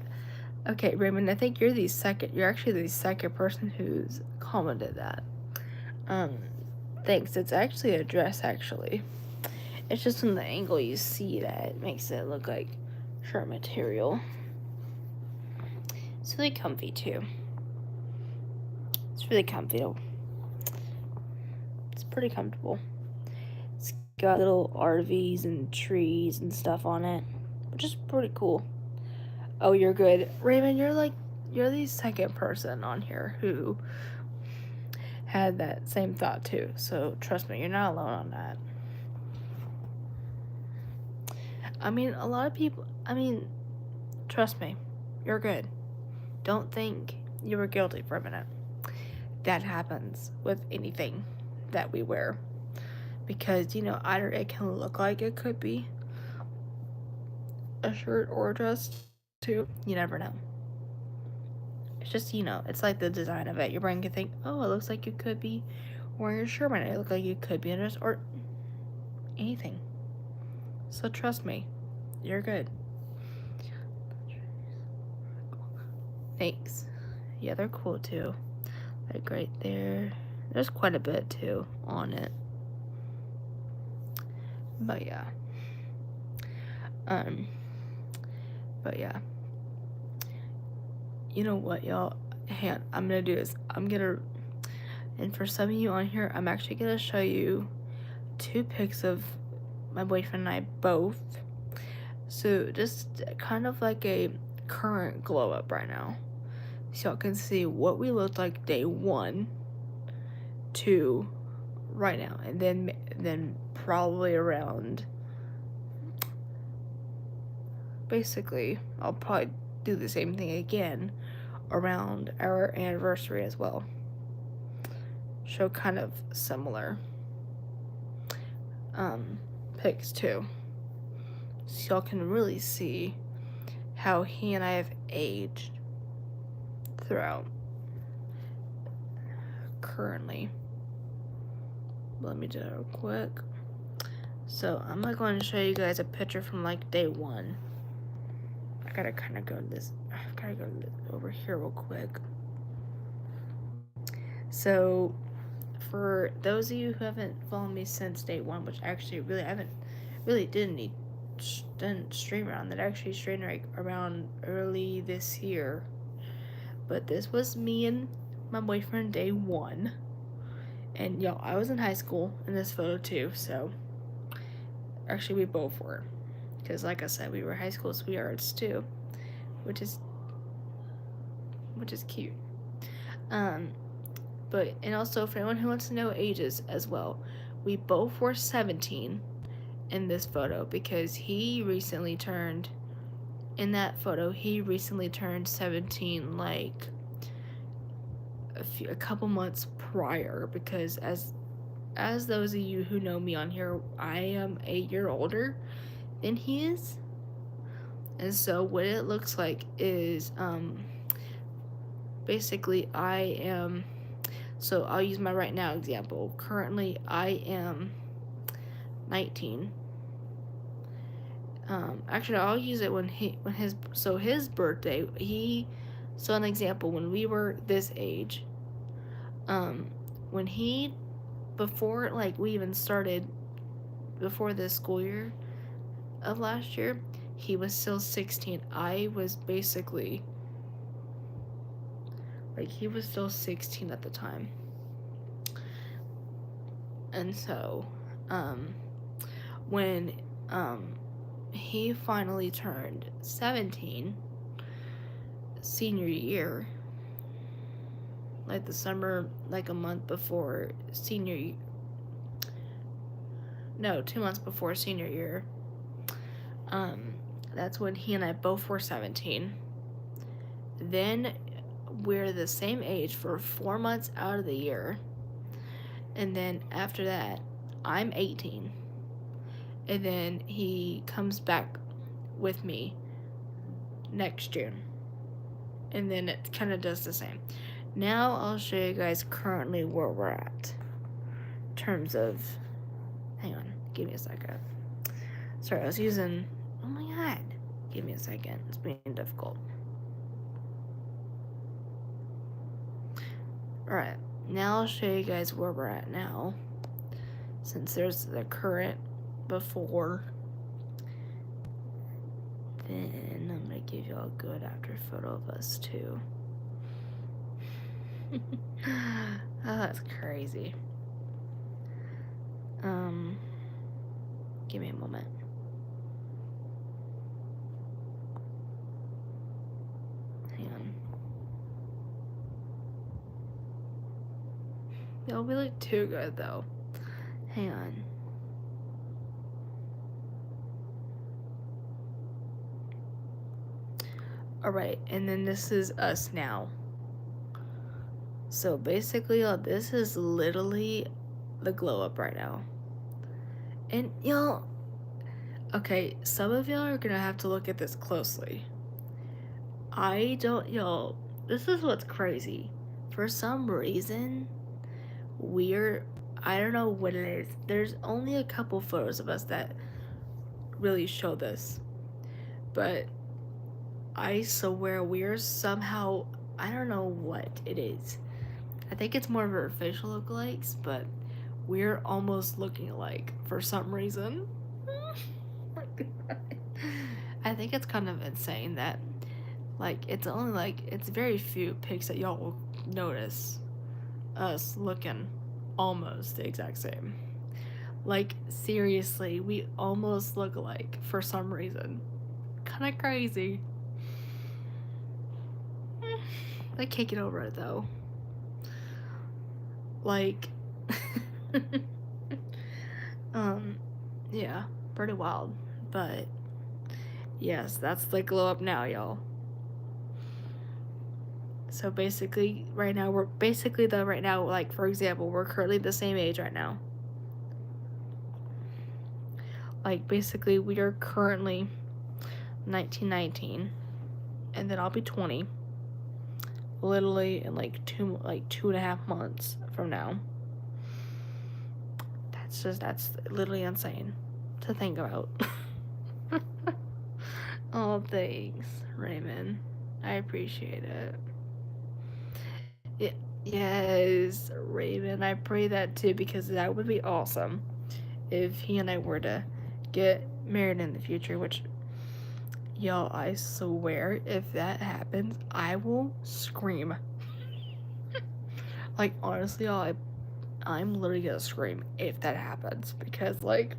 okay, Raymond, I think you're actually the second person who's commented that. Thanks. It's actually a dress, actually. It's just in the angle you see that it makes it look like shirt material. It's really comfy, too. It's really comfy. It's pretty comfortable. It's got little RVs and trees and stuff on it, which is pretty cool. Oh, you're good. Raymond, you're the second person on here who had that same thought too. So trust me, you're not alone on that. I mean, a lot of people, trust me, you're good. Don't think you were guilty for a minute. That happens with anything that we wear. Because, either it can look like it could be a shirt or a dress too. You never know. It's just, it's like the design of it. Your brain can think, oh, it looks like you could be wearing a shirt, and it look like you could be in a dress, or anything. So trust me, you're good. Thanks. Yeah, they're cool too. Like right there. There's quite a bit too on it. But yeah. But yeah. You know what, y'all? Hey, I'm gonna do this. And for some of you on here, I'm actually gonna show you 2 pics of my boyfriend and I both. So just kind of like a current glow up right now. So y'all can see what we looked like day 1 to right now. And then probably around, basically, I'll probably do the same thing again around our anniversary as well. Show kind of similar pics too. So y'all can really see how he and I have aged throughout currently. Let me do it real quick. So I'm going to show you guys a picture from like day 1. I gotta kind of go over here real quick. So for those of you who haven't followed me since day 1, which actually didn't stream around that, actually streamed around early this year. But this was me and my boyfriend day 1. And y'all, I was in high school in this photo too, so actually we both were. Because like I said, we were high school sweethearts too, which is cute. But, and also for anyone who wants to know ages as well, we both were 17 in this photo because he recently turned 17 like a couple months prior, because as those of you who know me on here, I am a year older than he is. And so what it looks like is basically so I'll use my right now example. Currently I am 19. Actually I'll use it his birthday, so an example, when we were this age, when he, before like we even started, before this school year of last year, he was still 16. I was basically, like, he was still 16 at the time. And so, when, he finally turned 17, senior year, like the summer, like a month before senior year, no, 2 months before senior year, that's when he and I both were 17. Then we're the same age for 4 months out of the year. And then after that, I'm 18. And then he comes back with me next June. And then it kind of does the same. Now I'll show you guys currently where we're at. In terms of, hang on, give me a second. Sorry, I was using, oh my god. Give me a second, it's being difficult. Alright, now I'll show you guys where we're at now. Since there's the current before, then I'm gonna give y'all a good after photo of us too. Oh, that's crazy. Give me a moment. Hang on. Y'all, we look too good though. Hang on. Alright, and then this is us now. So basically, y'all, this is literally the glow up right now. And y'all, okay, some of y'all are gonna have to look at this closely. Y'all, this is what's crazy. For some reason, I don't know what it is. There's only a couple photos of us that really show this. But I swear we're somehow, I don't know what it is. I think it's more of our facial lookalikes, but we're almost looking alike for some reason. I think it's kind of insane that, like, it's very few pics that y'all will notice us looking almost the exact same. Like, seriously, we almost look alike for some reason. Kind of crazy. I can't get over it though. Like, yeah, pretty wild. But yes, that's the glow up now, y'all. So basically, right now, like, for example, we're currently the same age right now. Like, basically, we are currently 19, and then I'll be 20. Literally in like 2.5 months from now. That's literally insane to think about. Oh, thanks, Raymond. I appreciate it. Yes, Raymond. I pray that too, because that would be awesome if he and I were to get married in the future, which, y'all, I swear, if that happens, I will scream. Like, honestly, y'all, I'm literally gonna scream if that happens, because, like,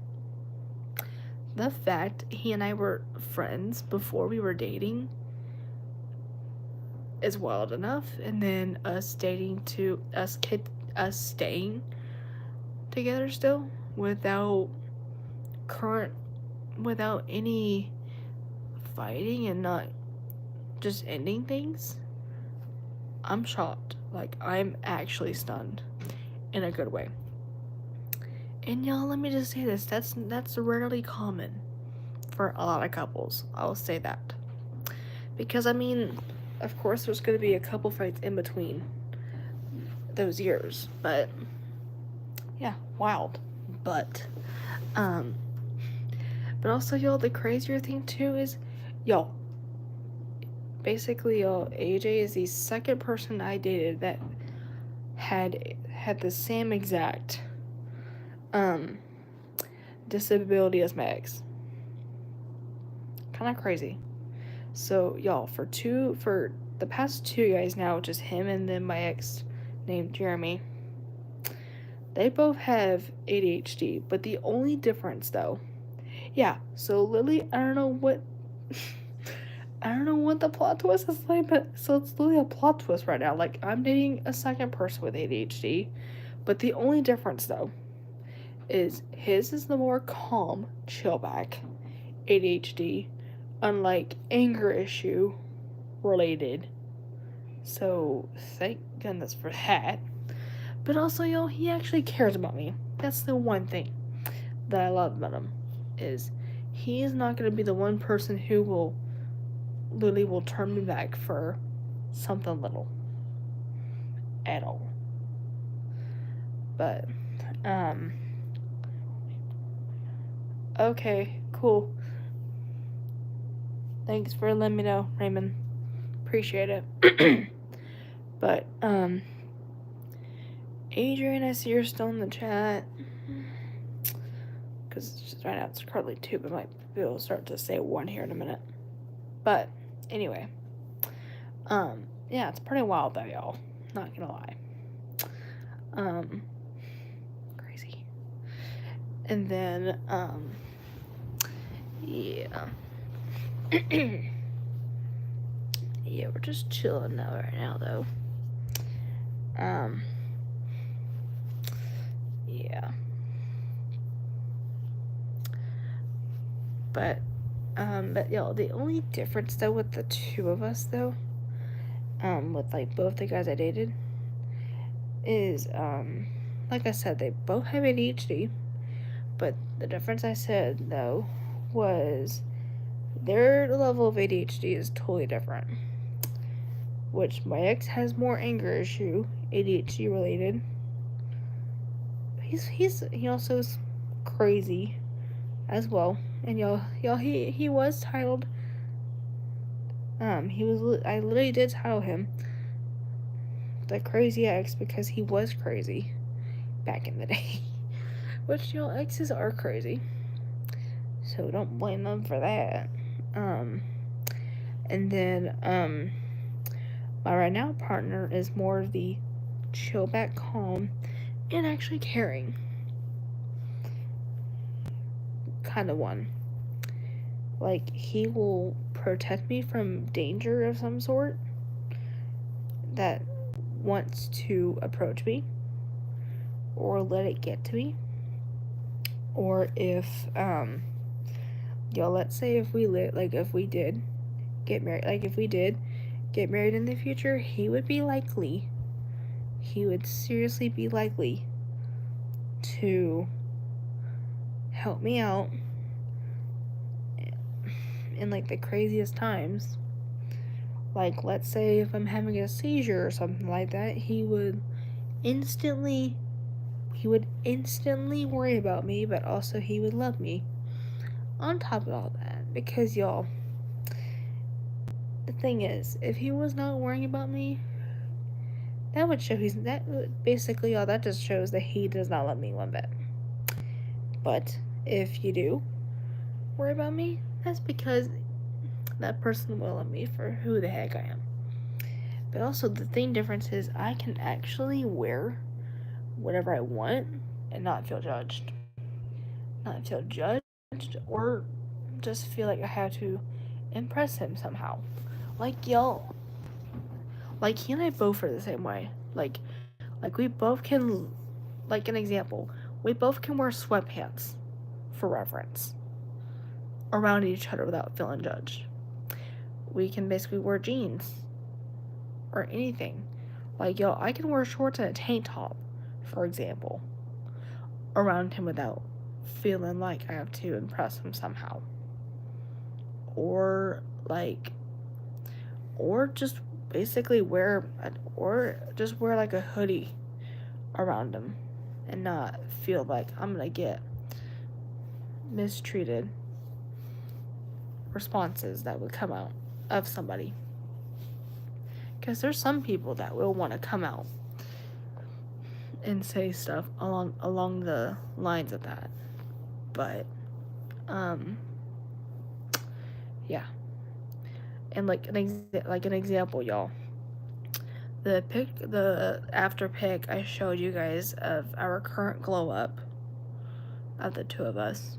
the fact he and I were friends before we were dating is wild enough, and then us staying together still without any fighting and not just ending things. I'm shocked. Like, I'm actually stunned in a good way. And y'all, let me just say this, that's rarely common for a lot of couples. I'll say that. Because, I mean, of course there's going to be a couple fights in between those years, but yeah, wild. But also, y'all, the crazier thing too is, y'all, basically, y'all, AJ is the second person I dated that had the same exact disability as my ex. Kind kind of crazy. So y'all, for the past 2 guys now, just him and then my ex named Jeremy, they both have ADHD, but the only difference though, yeah, so Lily, I don't know what I don't know what the plot twist is like, but so it's literally a plot twist right now. Like, I'm dating a second person with ADHD, but the only difference though is his is the more calm, chill back ADHD, unlike anger issue related. So thank goodness for that. But also, y'all, he actually cares about me. That's the one thing that I love about him, is he is not going to be the one person who will literally will turn me back for something little at all. But okay, cool. Thanks for letting me know, Raymond. Appreciate it. But Adrian, I see you're still in the chat. Because right now it's currently 2, but might be able to start to say 1 here in a minute. But anyway, yeah, it's pretty wild though, y'all. Not gonna lie. Crazy. And then, yeah. Yeah, we're just chilling now right now though. Yeah. But y'all, the only difference though with the 2 of us though, with like both the guys I dated, is like I said, they both have ADHD, but the difference I said though was their level of ADHD is totally different. Which my ex has more anger issue, ADHD related. He also is crazy as well. And y'all he was titled I literally did title him the crazy ex because he was crazy back in the day. Which y'all, exes are crazy. So don't blame them for that. And then my right now partner is more of the chill back, calm, and actually caring kind of one. Like, he will protect me from danger of some sort that wants to approach me or let it get to me. Or if y'all, let's say if we did get married in the future, he would seriously be likely to help me out in like the craziest times. Like, let's say if I'm having a seizure or something like that, he would instantly worry about me, but also he would love me on top of all that. Because y'all, the thing is, if he was not worrying about me, that would show basically all that just shows that he does not love me one bit. But if you do worry about me, that's because that person will love me for who the heck I am. But also, the thing difference is I can actually wear whatever I want and not feel judged. Or just feel like I have to impress him somehow. Like, y'all, like, he and I both are the same way. Like we both can, like, an example, we both can wear sweatpants, for reference, around each other without feeling judged. We can basically wear jeans or anything. Like, y'all, I can wear shorts and a tank top, for example, around him without feeling like I have to impress him somehow. Or just basically wear like a hoodie around him and not feel like I'm gonna get mistreated responses that would come out of somebody. Because there's some people that will want to come out and say stuff along Yeah. And like an example, y'all. The after pic I showed you guys of our current glow up of the two of us.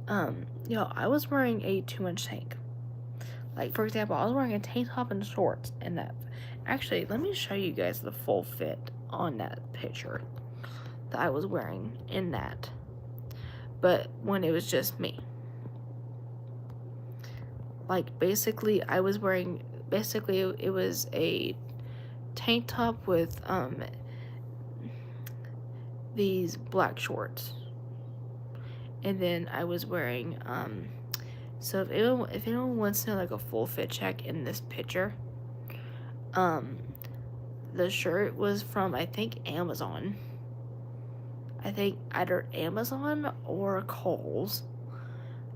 I was wearing a 2-inch tank. Like, for example, I was wearing a tank top and shorts in that. Actually, let me show you guys the full fit on that picture that I was wearing in that. But when it was just me. Like, basically, I was wearing, it was a tank top with, these black shorts. And then I was wearing, so if anyone wants to know, like, a full fit check in this picture, the shirt was from, I think, Amazon. I think either Amazon or Kohl's.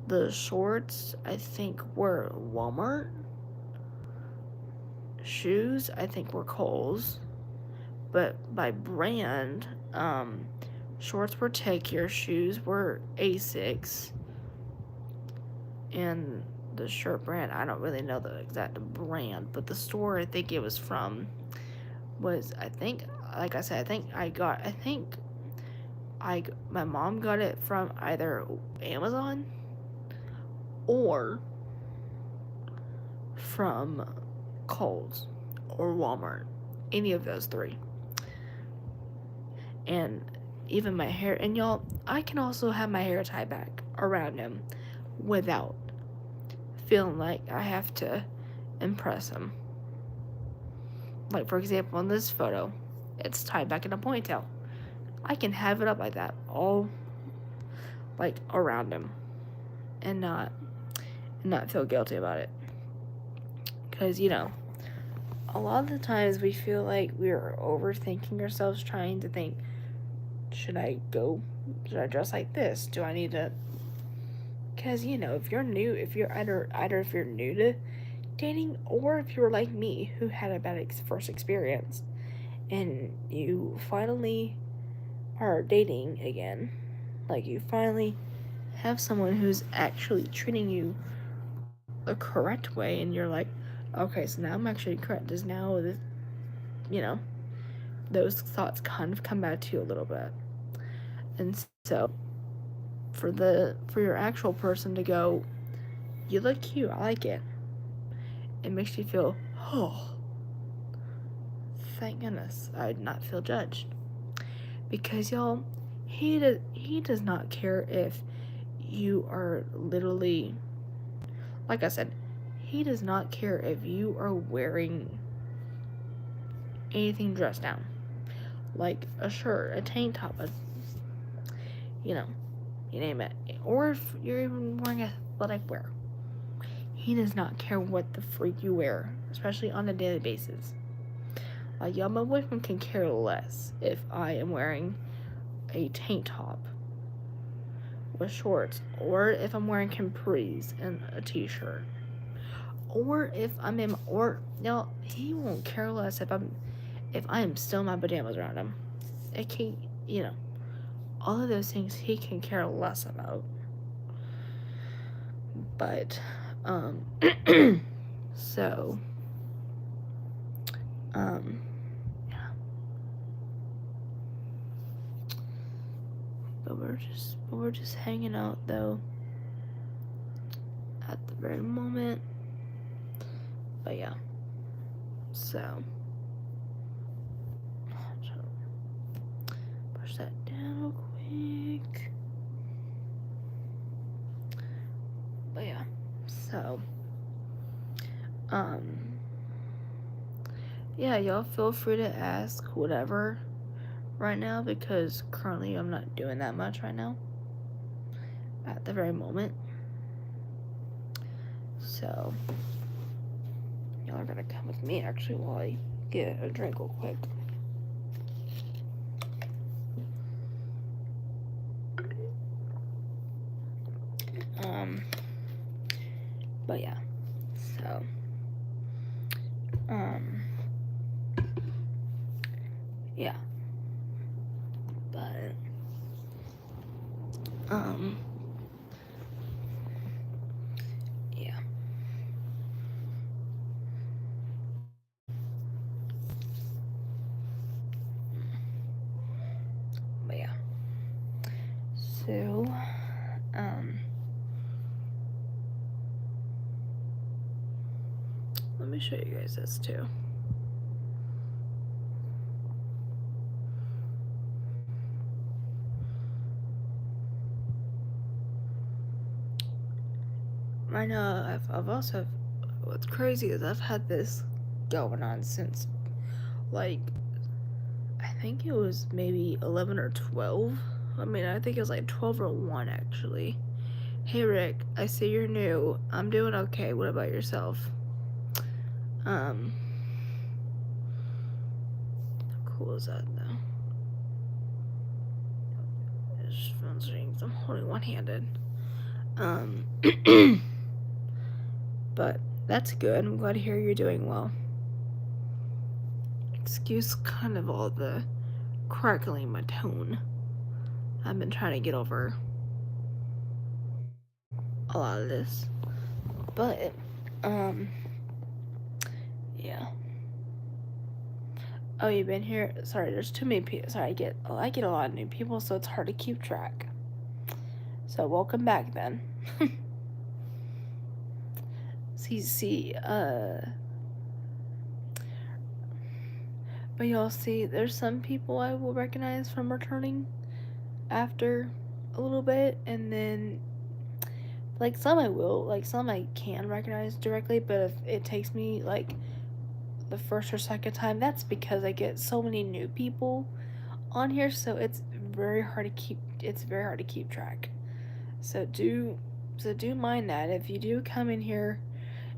The shorts, I think, were Walmart. Shoes, I think, were Kohl's. But by brand, shorts were Take Care, shoes were Asics. And the shirt brand, I don't really know the exact brand, but the store I think it was from was, I think, like I said, my mom got it from either Amazon or from Kohl's or Walmart. Any of those three. And even my hair, and y'all, I can also have my hair tied back around him without feeling like I have to impress him. Like, for example, in this photo, it's tied back in a ponytail. I can have it up like that, all like around him, and not feel guilty about it. Because, a lot of the times we feel like we're overthinking ourselves, trying to think, should I dress like this? Do I need to? Because, if you're new, if you're either if you're new to dating, or if you're like me, who had a bad first experience, and you finally are dating again, like you finally have someone who's actually treating you the correct way, and you're like, okay, so now I'm actually correct. Does now this, those thoughts kind of come back to you a little bit. And so for your actual person to go, you look cute, I like it, it makes you feel, oh, thank goodness I did not feel judged. Because, y'all, he does not care if you are literally, like I said, he does not care if you are wearing anything dressed down, like a shirt, a tank top, you name it, or if you're even wearing athletic wear. He does not care what the freak you wear, especially on a daily basis. Like, y'all, my boyfriend can care less if I am wearing a tank top with shorts, or if I'm wearing capris and a t-shirt, or if I'm in, or no, he won't care less if I am still in my pajamas around him. It can, all of those things he can care less about. But, so, yeah. But we're just hanging out though at the very moment. But yeah. So push that down real quick. But yeah. So yeah, y'all feel free to ask whatever right now, because currently I'm not doing that much right now at the very moment. So y'all are gonna come with me actually while I get a drink real quick. But yeah, so yeah, but So, let me show you guys this too. I know I've also, what's crazy is I've had this going on since, like, I think it was maybe 11 or 12. I mean, I think it was like 12 or 1 actually. Hey Rick, I see you're new. I'm doing okay. What about yourself? How cool is that though? This phone's ringing. I'm holding one-handed. But that's good. I'm glad to hear you're doing well. Excuse kind of all the crackling in my tone. I've been trying to get over a lot of this. But, yeah. Oh, you've been here? Sorry, there's too many people. Sorry, I get a lot of new people, so it's hard to keep track. So, welcome back then. But y'all see, there's some people I will recognize from returning after a little bit, and then, like, some I will, like, some I can recognize directly, but if it takes me, like, the first or second time, that's because I get so many new people on here, so it's very hard to keep track. So do mind that if you do come in here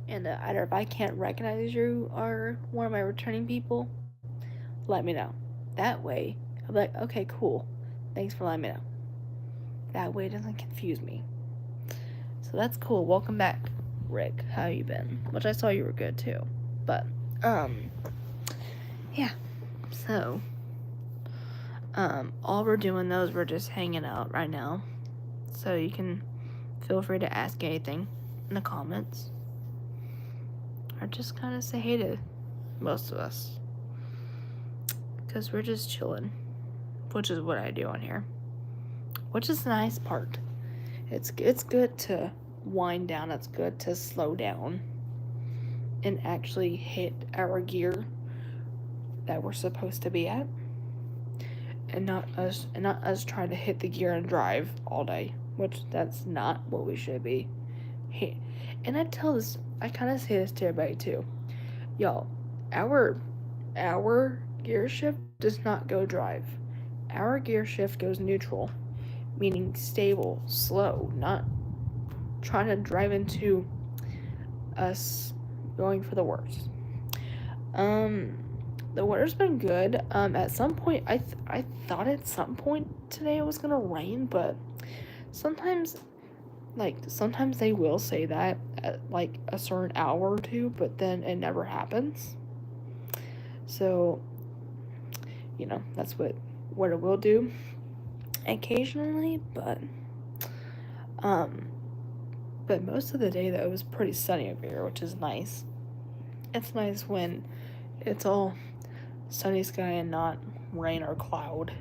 and either if I can't recognize you or one of my returning people, let me know. That way, I'll be like, okay, cool. Thanks for letting me know. That way it doesn't confuse me. So that's cool. Welcome back, Rick. How you been? Which I saw you were good too. But, yeah. So, all we're doing though is we're just hanging out right now. So you can feel free to ask anything in the comments. Or just kind of say hey to most of us. Because we're just chilling. Which is what I do on here. Which is the nice part. It's good to wind down. It's good to slow down. And actually hit our gear that we're supposed to be at. And not us trying to hit the gear and drive all day. Which that's not what we should be. And I kind of say this to everybody too. Y'all, our gear shift does not go drive. Our gear shift goes neutral, meaning stable, slow, not trying to drive into us going for the worst. The weather's been good. At some point, I thought at some point today it was gonna rain, but sometimes they will say that at like a certain hour or two, but then it never happens. So, that's what it will do occasionally, but most of the day though it was pretty sunny over here, which is nice. It's nice when it's all sunny sky and not rain or cloud.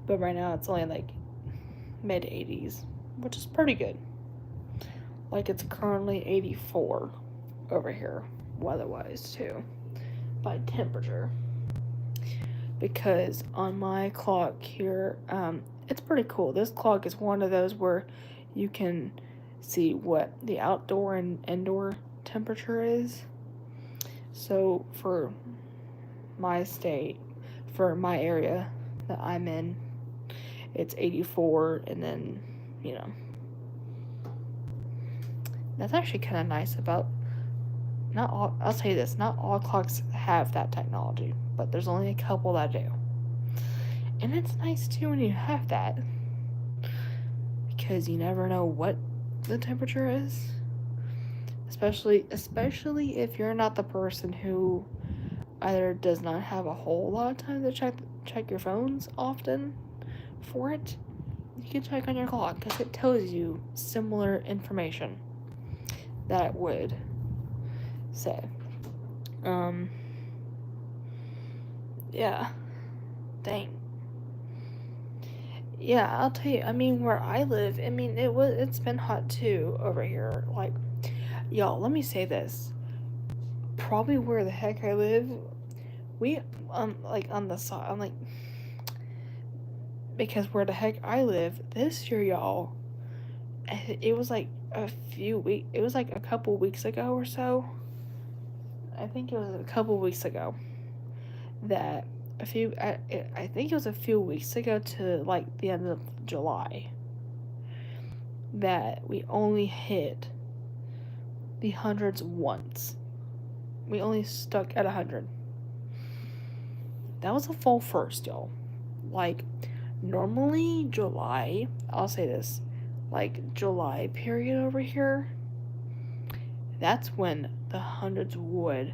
But right now it's only like mid 80s, which is pretty good. Like it's currently 84 over here, weather-wise too, by temperature. Because on my clock here, it's pretty cool. This clock is one of those where you can see what the outdoor and indoor temperature is. So for my state, for my area that I'm in, it's 84, and then, that's actually kind of nice about, I'll say this, not all clocks have that technology, but there's only a couple that do. And it's nice too when you have that, because you never know what the temperature is. Especially if you're not the person who either does not have a whole lot of time to check your phones often for it. You can check on your clock because it tells you similar information that it would say. Yeah. Dang. Yeah, I'll tell you. I mean, where I live, I mean, it's been hot too over here. Like, y'all, let me say this. Probably where the heck I live, we like on the side, I'm like, because where the heck I live this year, y'all, it was like it was like a couple weeks ago or so. I think it was a couple weeks ago that I think it was a few weeks ago to like the end of July that we only hit the hundreds once. We only stuck at 100. That was a full first, y'all. Like, normally July, I'll say this, like July period over here, that's when the hundreds would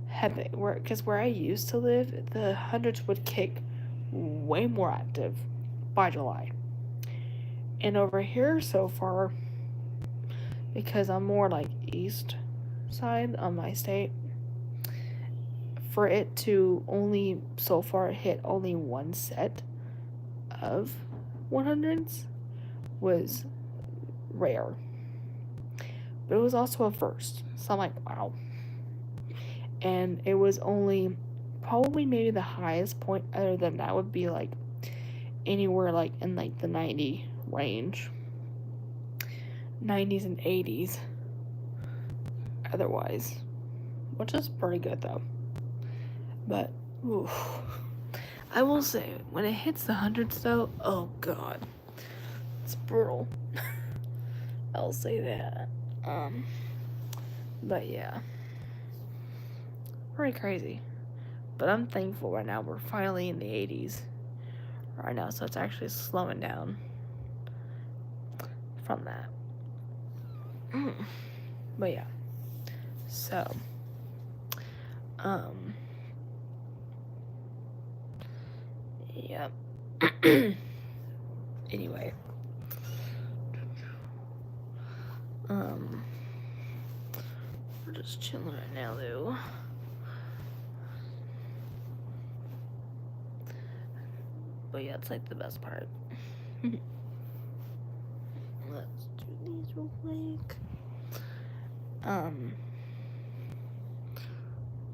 have it. Because where I used to live, the hundreds would kick way more active by July. And over here so far, because I'm more like east side of my state, for it to only so far hit only one set of 100s was rare. But it was also a first. So I'm like, wow. And it was only probably maybe the highest point other than that would be like anywhere like in like the 90 range. 90s and 80s otherwise. Which is pretty good though. But oof. I will say, when it hits the hundreds though, oh god. It's brutal. I'll say that. But yeah. Pretty crazy. But I'm thankful right now we're finally in the 80s right now, so it's actually slowing down from that. But yeah. So, yep. Anyway. We're just chilling right now though. But yeah, it's like the best part. Let's do these real quick.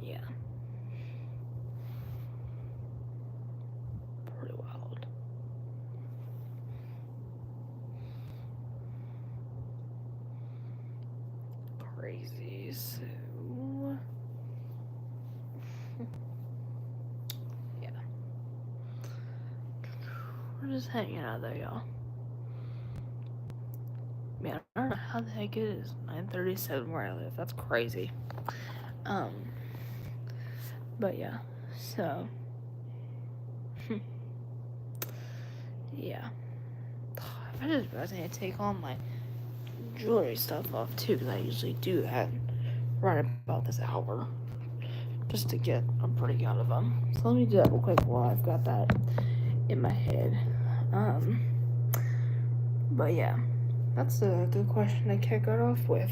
Yeah. Pretty wild. Crazy. So yeah. We're just hanging out there, y'all. Man, I don't know how the heck it is 9:37 where I live. That's crazy. But yeah. So yeah. I just realized I need to take all my jewelry stuff off too, because I usually do that right about this hour just to get a break out of them. So let me do that real quick while I've got that in my head. But yeah, that's a good question to kick it off with.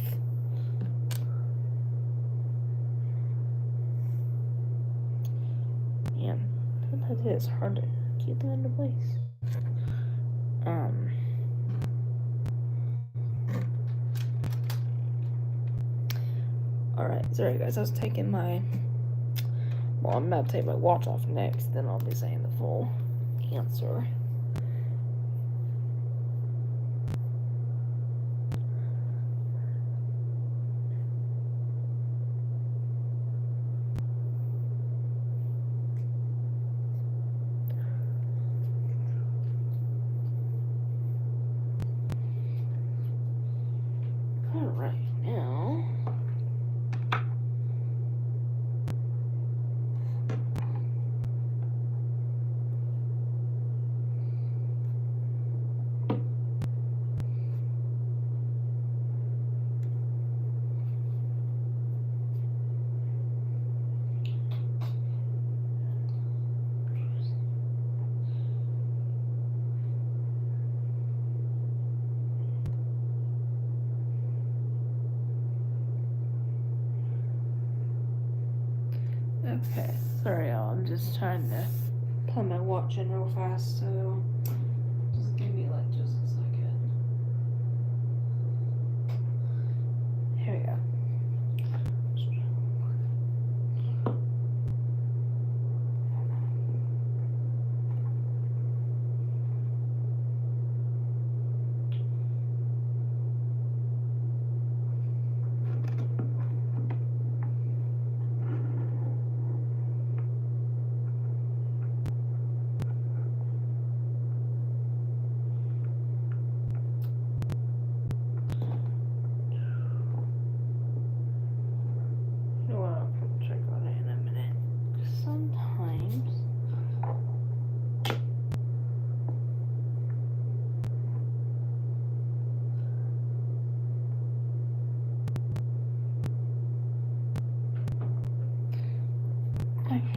Man, sometimes it is hard to keep them into place. Alright, sorry guys, I was taking my... Well, I'm about to take my watch off next, then I'll be saying the full answer. Alright, now... Okay, sorry y'all, I'm just trying to plug my watch in real fast, so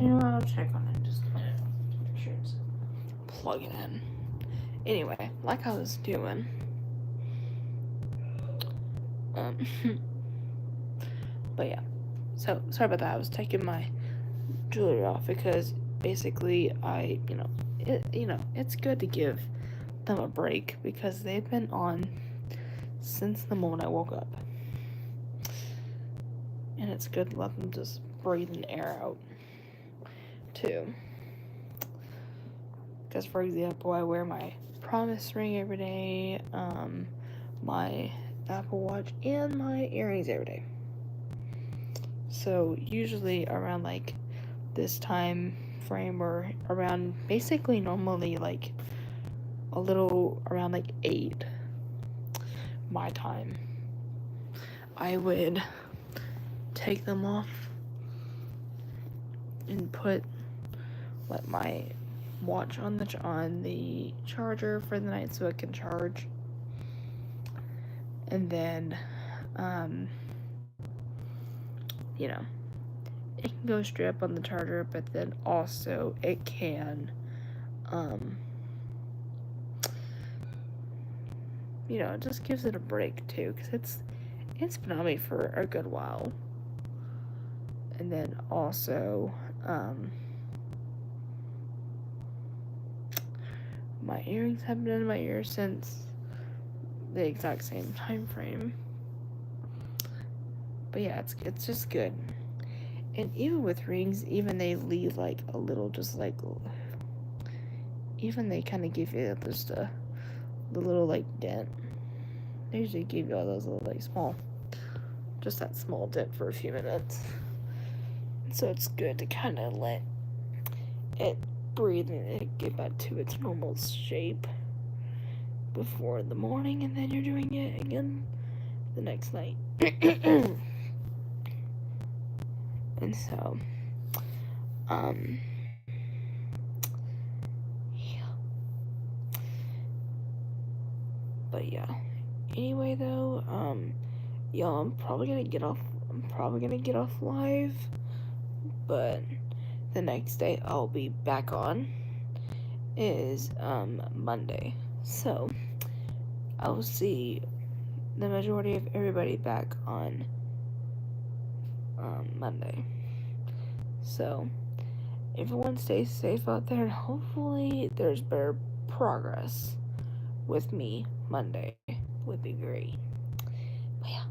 You know what? I'll check on it. Just make sure it's plug it in. Anyway, like I was doing. But yeah. So sorry about that. I was taking my jewelry off because basically it's good to give them a break because they've been on since the moment I woke up. And it's good to let them just breathe an air out too. Because for example, I wear my promise ring every day, my Apple Watch, and my earrings every day. So usually around like this time frame, or around basically normally like a little around like 8 my time, I would take them off and let my watch on the charger for the night so it can charge, and then it can go straight up on the charger, but then also it can it just gives it a break too, because it's been on me for a good while. And then also my earrings have been in my ear since the exact same time frame. But yeah, it's just good. And even with rings, even they leave like a little, just like, even they kind of give you just the little like dent. They usually give you all those little like just that small dent for a few minutes. So it's good to kind of let it breathe and it get back to its normal shape before the morning, and then you're doing it again the next night. And so, yeah. But yeah. Anyway, though, y'all, I'm probably gonna get off live, but the next day I'll be back on is Monday. So I'll see the majority of everybody back on Monday. So everyone stay safe out there, and hopefully there's better progress with me Monday. Would be great. But yeah.